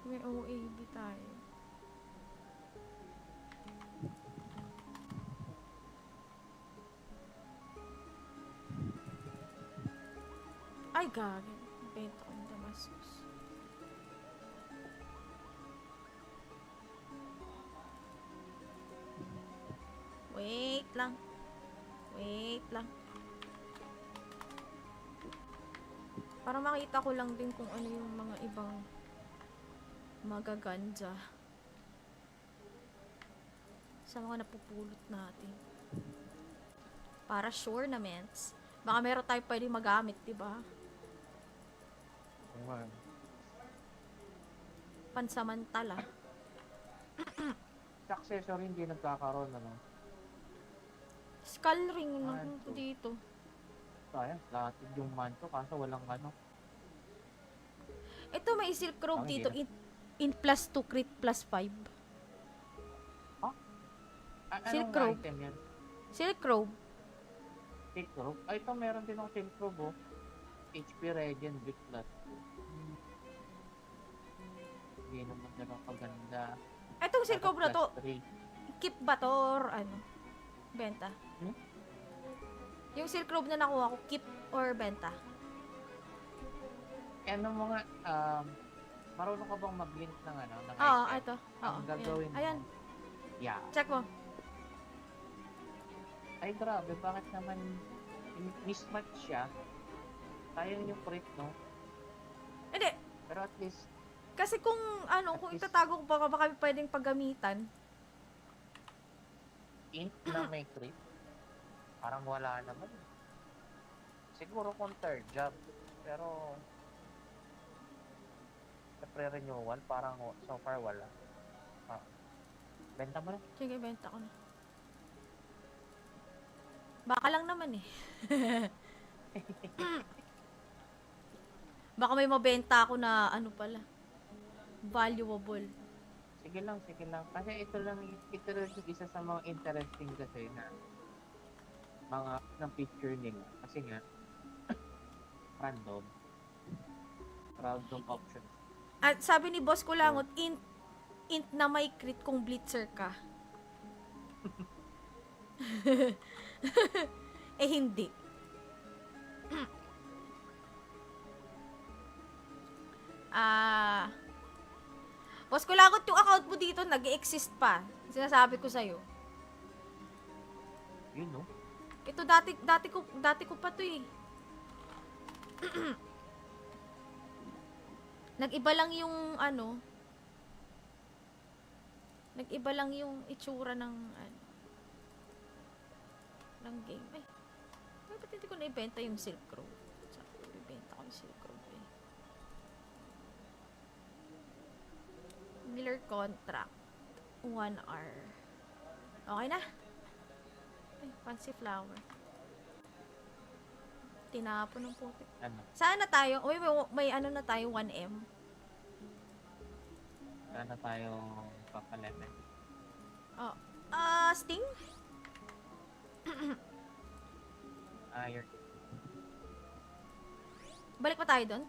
[SPEAKER 2] May OAB tayo. Ay, gagin. Benta ko yung Damascus. Wait lang. Wait lang. Para makita ko lang din kung ano yung mga ibang magaganda sa mga napupulot natin. Para sure na ments. Baka meron tayo pwede magamit, diba? Pansamantala.
[SPEAKER 1] Sa accessory hindi nagkakaroon, ano?
[SPEAKER 2] Skull ring
[SPEAKER 1] Manto.
[SPEAKER 2] dito.
[SPEAKER 1] Sayang, lahat yung manto, kaso walang ano.
[SPEAKER 2] Ito may silk robe
[SPEAKER 1] Bakit
[SPEAKER 2] dito.
[SPEAKER 1] hindi
[SPEAKER 2] In plus 2, crit plus 5. Silk
[SPEAKER 1] Anong
[SPEAKER 2] robe.
[SPEAKER 1] item yan?
[SPEAKER 2] Silk robe.
[SPEAKER 1] Silk robe? Ay, ito meron din akong silk robe, oh. HP Regen Brick Plus. Hindi naman na paganda.
[SPEAKER 2] Itong silk robe na to,
[SPEAKER 1] +3.
[SPEAKER 2] keep ba to or ano? Benta?
[SPEAKER 1] Hmm?
[SPEAKER 2] Yung silk robe na nakuha ko, keep or benta?
[SPEAKER 1] Ano mga, marunong ka bang mag-link ng ano? Ng
[SPEAKER 2] Oo,
[SPEAKER 1] item?
[SPEAKER 2] ito. Oo,
[SPEAKER 1] Ang gagawin mo.
[SPEAKER 2] ayan.
[SPEAKER 1] Yeah.
[SPEAKER 2] Check mo.
[SPEAKER 1] Ay, grabe. Bakit naman mismatch siya? Sayang yung crit, no?
[SPEAKER 2] Hindi.
[SPEAKER 1] Pero at least,
[SPEAKER 2] Kasi kung ano,
[SPEAKER 1] At
[SPEAKER 2] kung
[SPEAKER 1] least-
[SPEAKER 2] itatago ko baka pwedeng paggamitan.
[SPEAKER 1] int na may crit, parang wala naman. Siguro kung third job. Pero, sa pre-renewal, parang so far wala. Benta mo na.
[SPEAKER 2] Sige, benta ko na. Baka lang naman eh. Baka may mabenta ako na ano pala. Valuable.
[SPEAKER 1] Sige lang, sige lang. Kasi ito lang yung isa sa mga interesting kasi na mga ng picture nila. Kasi nga, random. Random options.
[SPEAKER 2] At sabi ni Boss Kulangot, int na may crit kung blitzer ka. Eh hindi. Boss Kulangot, yung account mo dito nag-exist pa. Sinasabi ko sa'yo.
[SPEAKER 1] Yun, no?
[SPEAKER 2] Ito dati ko pa to eh. Nag-iba lang yung ano. Nag-iba lang yung itsura ng ano. Ng game. Ay. Ba't hindi ko na-ibenta yung Silk Road? Sabi ko, ibenta ko yung Silk Road eh. Miller contract. 1 hour. Okay na. Ay, fancy flower. Tinapon ng putik.
[SPEAKER 1] Ano?
[SPEAKER 2] Saan na tayo? Uy, may ano na tayo, 1M.
[SPEAKER 1] Sana tayo papalevel.
[SPEAKER 2] Oh. Sting?
[SPEAKER 1] Iron.
[SPEAKER 2] Balik pa tayo doon?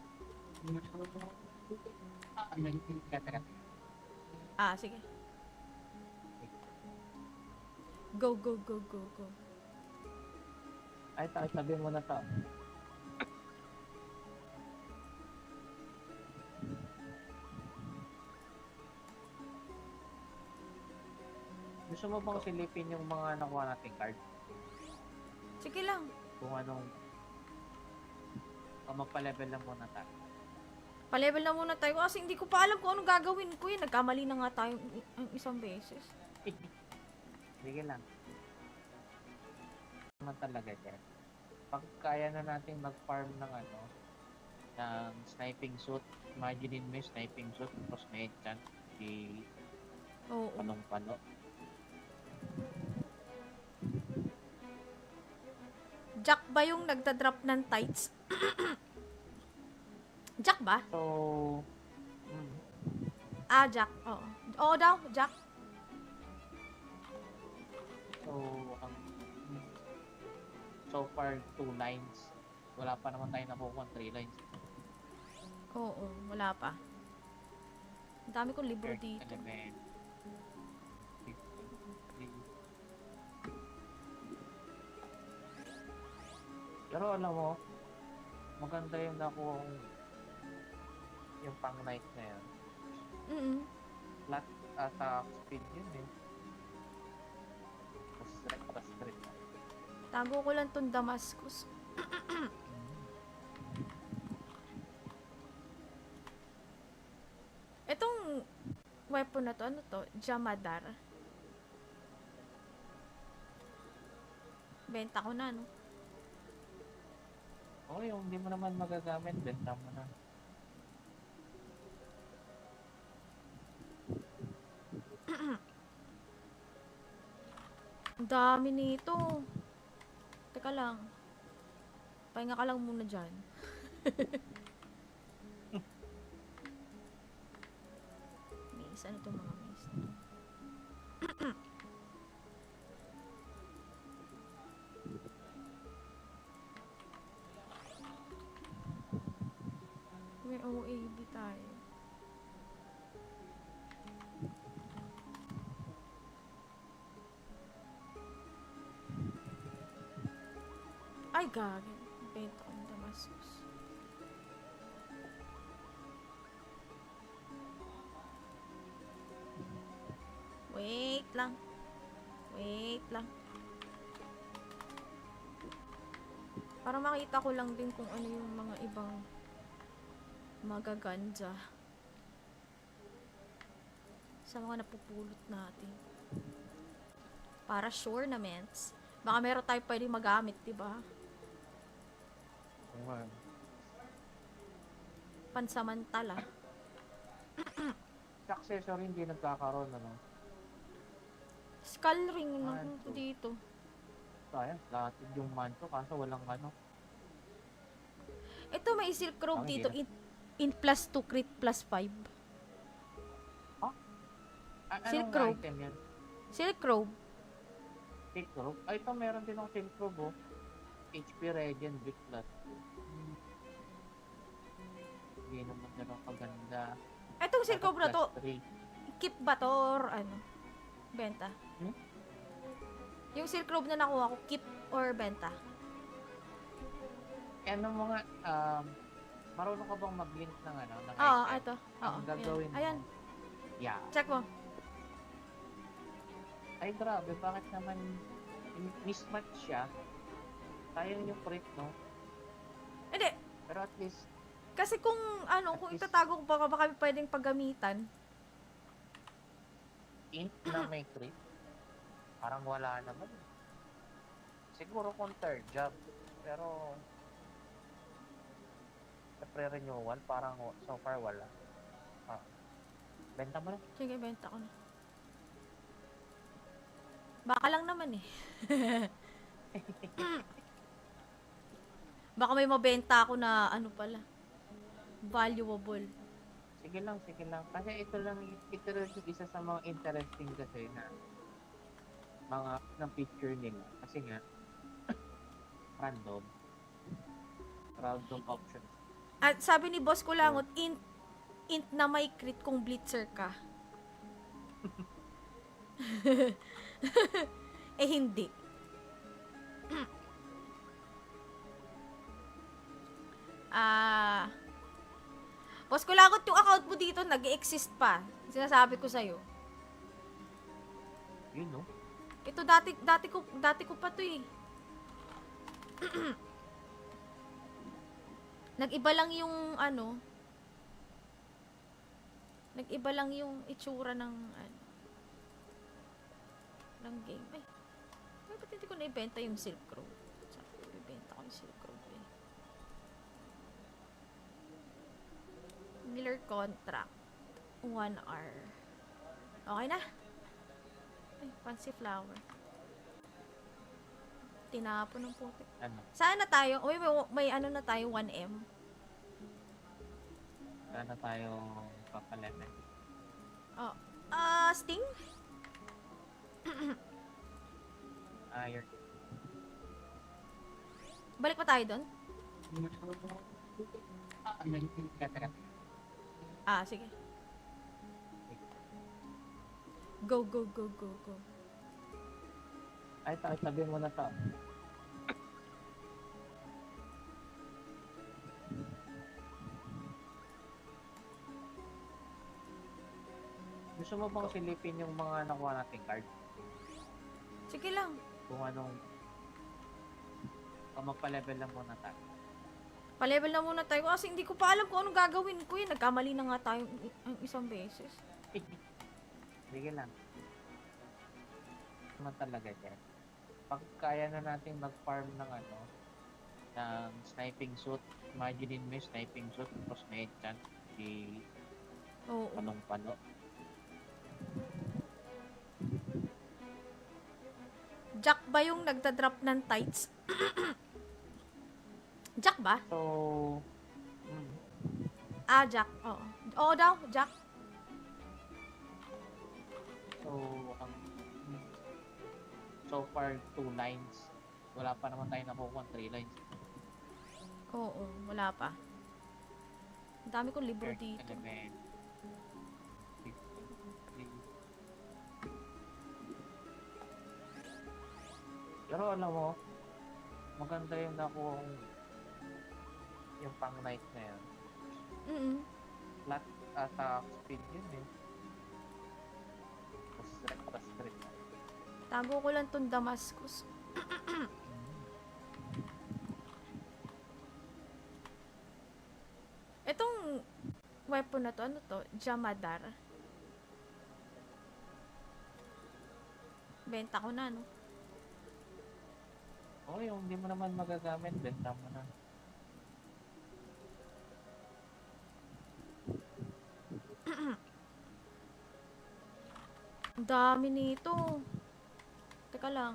[SPEAKER 1] Teka.
[SPEAKER 2] Sige. Go, go, go, go, go.
[SPEAKER 1] Ay, sabi mo na to. Gusto mo bang silipin yung mga nakuha nating card?
[SPEAKER 2] Sige lang.
[SPEAKER 1] Kung anong... O magpa-level lang muna tayo.
[SPEAKER 2] Pa-level na muna tayo kasi hindi ko pa alam kung anong gagawin ko eh. Nagkamali na nga tayo isang beses.
[SPEAKER 1] Sige lang. Naman talaga dyan. Pag kaya na natin mag-farm ng ano, ng sniping suit, imaginein mo yung sniping suit, tapos may enchant, di
[SPEAKER 2] Oo.
[SPEAKER 1] panong-pano.
[SPEAKER 2] Jack ba yung nagda-drop ng tights? Jack ba?
[SPEAKER 1] So,
[SPEAKER 2] Jack. Oo. Oo daw, Jack.
[SPEAKER 1] So, ang so far, 2 lines. Wala pa naman tayo nakukuha 3 lines.
[SPEAKER 2] Oo, wala pa. Ang dami kong libro
[SPEAKER 1] Third
[SPEAKER 2] dito.
[SPEAKER 1] element. 53. Pero alam mo, maganda yung nakuha kong yung pang night na yun.
[SPEAKER 2] Mm.
[SPEAKER 1] Flat attack speed yun eh. Pas straight.
[SPEAKER 2] Tago ko lang tong Damascus. Itong weapon na to, ano to? Jamadar. Benta ko na, no?
[SPEAKER 1] Oo, yung hindi mo naman magagamit, benta mo na.
[SPEAKER 2] Ang dami nito. Teka lang. Pahinga ka lang muna dyan. Miss, ano to mga miss? May OAB tayo. Ay, gagin. Benta ko ng Damascus. Wait lang. Wait lang. Para makita ko lang din kung ano yung mga ibang magaganda sa mga napupulot natin. Para sure na ments. Baka meron tayo pwedeng magamit, diba?
[SPEAKER 1] Naman.
[SPEAKER 2] Pansamantala.
[SPEAKER 1] Sa accessory hindi nagkakaroon, ano?
[SPEAKER 2] Skull ring lang
[SPEAKER 1] Manto.
[SPEAKER 2] dito.
[SPEAKER 1] Sayang, lahat yung manto, kaso walang ano.
[SPEAKER 2] Ito may Silk Robe
[SPEAKER 1] Ang
[SPEAKER 2] dito.
[SPEAKER 1] hirap.
[SPEAKER 2] In plus 2, crit plus 5. Silk
[SPEAKER 1] Anong
[SPEAKER 2] robe.
[SPEAKER 1] item yan?
[SPEAKER 2] Silk Robe.
[SPEAKER 1] Silk robe? Ay, ito meron din ng silk robe, oh. HP Radiant Brick Plus. Hindi naman na kaganda.
[SPEAKER 2] Itong Silk Robe na to,
[SPEAKER 1] +3.
[SPEAKER 2] keep ba to or ano? Benta?
[SPEAKER 1] Hmm?
[SPEAKER 2] Yung Silk Robe na nakuha ko, keep or benta?
[SPEAKER 1] Ano mga, marunong ka bang mag-link ng ano? Ng
[SPEAKER 2] Oo,
[SPEAKER 1] item?
[SPEAKER 2] ito. Oo,
[SPEAKER 1] Ang gagawin mo.
[SPEAKER 2] ayan.
[SPEAKER 1] Yeah.
[SPEAKER 2] Check mo.
[SPEAKER 1] Ay, grabe. Bakit naman mismatch siya? Sayang yung crit, no?
[SPEAKER 2] Hindi.
[SPEAKER 1] Pero at least,
[SPEAKER 2] Kasi kung ano, kung itatago ko baka pwedeng paggamitan.
[SPEAKER 1] int na may crit, parang wala naman. Siguro kung third job. Pero, sa pre-renewal, parang so far wala. Benta mo na.
[SPEAKER 2] Sige, benta ko na. Baka lang naman eh. Baka may mabenta ako na ano pala. Valuable.
[SPEAKER 1] Sige lang, sige lang. Kasi ito lang, ito rin yung isa sa mga interesting kasi na mga ng picture nila. Kasi nga, random. Random options.
[SPEAKER 2] At sabi ni Boss Kulangot, int na may crit kung blitzer ka. Eh hindi. Boss Kulangot, yung account mo dito nag-exist pa. Sinasabi ko sa'yo.
[SPEAKER 1] Yun, no?
[SPEAKER 2] Ito dati ko pa to eh. Nag-iba lang yung ano. Nag-iba lang yung itsura ng ano. Ng game. Ay, ba't hindi ko na-ibenta yung Silk Road? Sabi ko, ibenta ko yung Silk Road eh. Miller contract. 1 hour. Okay na. Ay, fancy flower. Tinapon ng puti.
[SPEAKER 1] Ano?
[SPEAKER 2] Saan na tayo? Uy, may ano na tayo, 1M.
[SPEAKER 1] Sana tayo papalemen.
[SPEAKER 2] Oh. Sting?
[SPEAKER 1] hire.
[SPEAKER 2] Balik pa tayo doon?
[SPEAKER 1] Teka.
[SPEAKER 2] Ah, sige. Go, go, go, go, go.
[SPEAKER 1] Ay, tabi mo na to. Gusto mo bang silipin yung mga nakuha nating card?
[SPEAKER 2] Sige lang.
[SPEAKER 1] Kung anong... O magpa-level lang muna tayo.
[SPEAKER 2] Pa-level na muna tayo kasi hindi ko pa alam kung anong gagawin ko eh. Nagkamali na nga tayo ang isang beses.
[SPEAKER 1] Sige lang. Naman talaga yan. Pag kaya na natin mag-farm ng ano, ng sniping suit, imagine mo yung sniping suit, tapos may enchant, di
[SPEAKER 2] Oo.
[SPEAKER 1] panong-pano.
[SPEAKER 2] Jack ba yung nagda-drop ng tights? Jack ba?
[SPEAKER 1] So, mm,
[SPEAKER 2] Ah, Jack. Oo. Oo daw, Jack.
[SPEAKER 1] so, ang so far 2 lines. Wala pa naman tayo nakukuha 3 lines.
[SPEAKER 2] Oo, wala pa. Ang dami kong libro
[SPEAKER 1] Earth
[SPEAKER 2] dito.
[SPEAKER 1] element. Pero alam mo, maganda yung nakuha yung pang night na yun.
[SPEAKER 2] Mm.
[SPEAKER 1] Flat attack speed yun eh. Tapos straight.
[SPEAKER 2] Tago ko lang tong Damascus. Itong weapon na to, ano to? Jamadar. Benta ko na, no?
[SPEAKER 1] Oo, yung hindi mo naman magagamit, benta mo na.
[SPEAKER 2] Ang dami nito. Teka lang.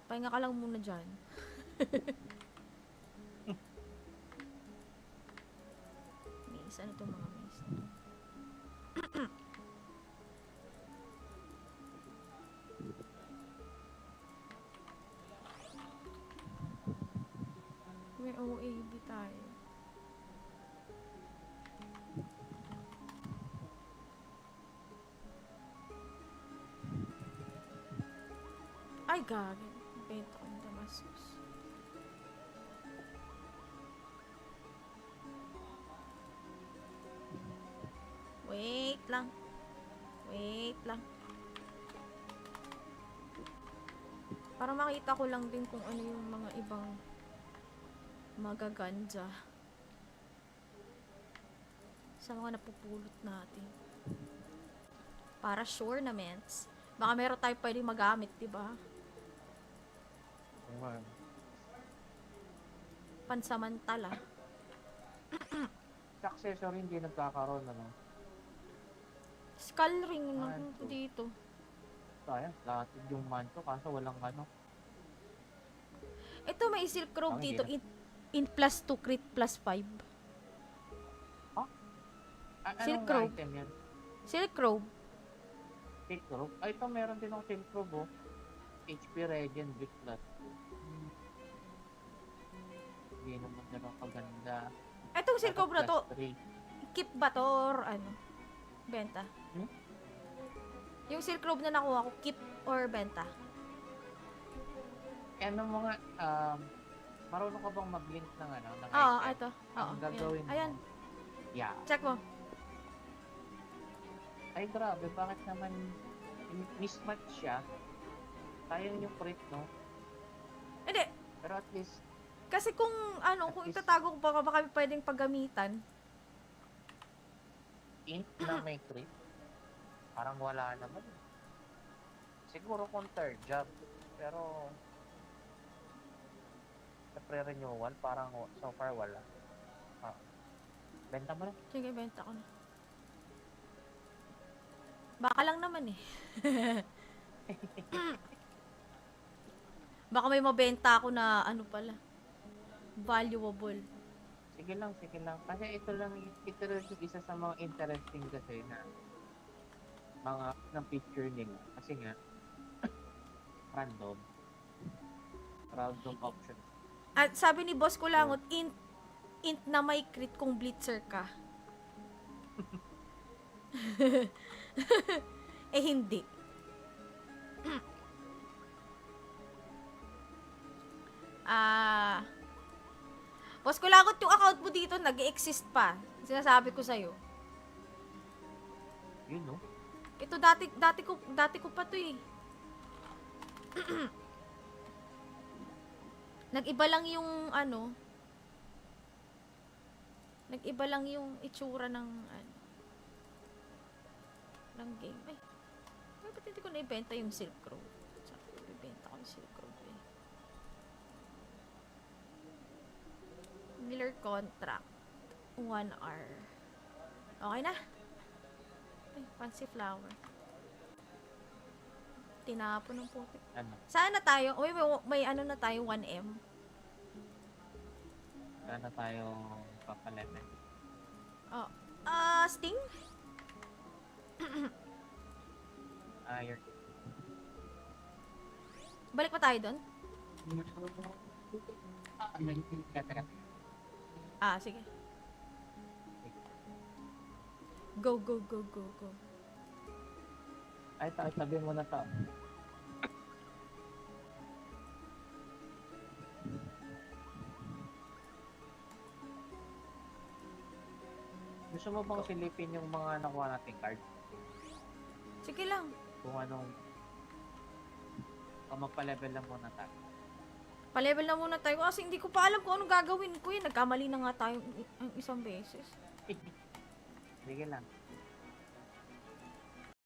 [SPEAKER 2] Pahinga ka lang muna dyan. Miss, ano to mga miss? May OAB tayo. Ay, gagawin. Benta ko yung Damascus. Wait lang. Wait lang. Para makita ko lang din kung ano yung mga ibang magaganda sa mga napupulot natin. Para sure na mens. Baka meron tayo pwedeng magamit, diba? Pansamantala.
[SPEAKER 1] Sa accessory hindi nagkakaroon ano.
[SPEAKER 2] Skull ring na
[SPEAKER 1] Manto.
[SPEAKER 2] dito.
[SPEAKER 1] Sayang, lahat yung manto kaso walang ano.
[SPEAKER 2] Ito may silk robe
[SPEAKER 1] Bakit
[SPEAKER 2] dito.
[SPEAKER 1] hindi
[SPEAKER 2] In plus 2 crit plus 5. Silk
[SPEAKER 1] Anong
[SPEAKER 2] robe.
[SPEAKER 1] item yan?
[SPEAKER 2] Silk robe.
[SPEAKER 1] Silk robe? Ay, ito meron din akong silk robe oh. HP Regen Brick Plus. Hindi naman ganun kaganda.
[SPEAKER 2] Itong silk robe na to,
[SPEAKER 1] +3.
[SPEAKER 2] keep ba to or ano? Benta?
[SPEAKER 1] Hmm?
[SPEAKER 2] Yung silk robe na nakuha ko, keep or benta?
[SPEAKER 1] Ano mga, marunong ka bang mag-link ng ano? Ng
[SPEAKER 2] Oo,
[SPEAKER 1] item?
[SPEAKER 2] ito. Oo,
[SPEAKER 1] Ang gagawin mo.
[SPEAKER 2] ayan.
[SPEAKER 1] Yeah.
[SPEAKER 2] Check mo.
[SPEAKER 1] Ay, grabe. Bakit naman mismatch siya? Sayang yung crit, no?
[SPEAKER 2] Hindi.
[SPEAKER 1] Pero at least,
[SPEAKER 2] Kasi kung ano, kung
[SPEAKER 1] least-
[SPEAKER 2] itatago ko baka pwedeng paggamitan.
[SPEAKER 1] int na may crit, parang wala naman. Siguro kung third job. Pero, sa pre-renewal, parang so far wala. Benta mo na.
[SPEAKER 2] Sige, benta ko na. Baka lang naman eh. Baka may mabenta ako na ano pala. Valuable.
[SPEAKER 1] Sige lang, sige lang. Kasi ito lang yung isa sa mga interesting kasi na mga ng picture nila. Kasi nga, random. Random option.
[SPEAKER 2] At sabi ni Boss Kulangot, int na may crit kung blitzer ka. Eh, hindi. Boss Kulangot, yung account mo dito, nag-exist pa. Sinasabi ko sa'yo.
[SPEAKER 1] Yun, no?
[SPEAKER 2] Ito dati ko pa to eh. Nag-iba lang yung ano. Nag-iba lang yung itsura ng ano. Ng game. Ay, ba't hindi ko na-ibenta yung Silk Road? Sabi ko, ibenta ko yung Silk Road eh. Miller contract. 1 hour. Okay na. Ay, fancy flower. Tinapon ng putik.
[SPEAKER 1] Ano?
[SPEAKER 2] Saan na tayo? Uy, may ano na tayo, 1M.
[SPEAKER 1] Sana tayo papalemen.
[SPEAKER 2] Oh. Sting?
[SPEAKER 1] Iron.
[SPEAKER 2] Balik pa tayo doon? Sige. Go, go, go, go, go.
[SPEAKER 1] Ay, sabi mo na to. Gusto mo bang silipin yung mga nakuha nating card?
[SPEAKER 2] Sige lang.
[SPEAKER 1] Kung anong... Kung magpa-level lang muna tayo.
[SPEAKER 2] Pa-level na muna tayo kasi hindi ko pa alam kung anong gagawin ko eh. Nagkamali na nga tayo isang beses.
[SPEAKER 1] Sige lang.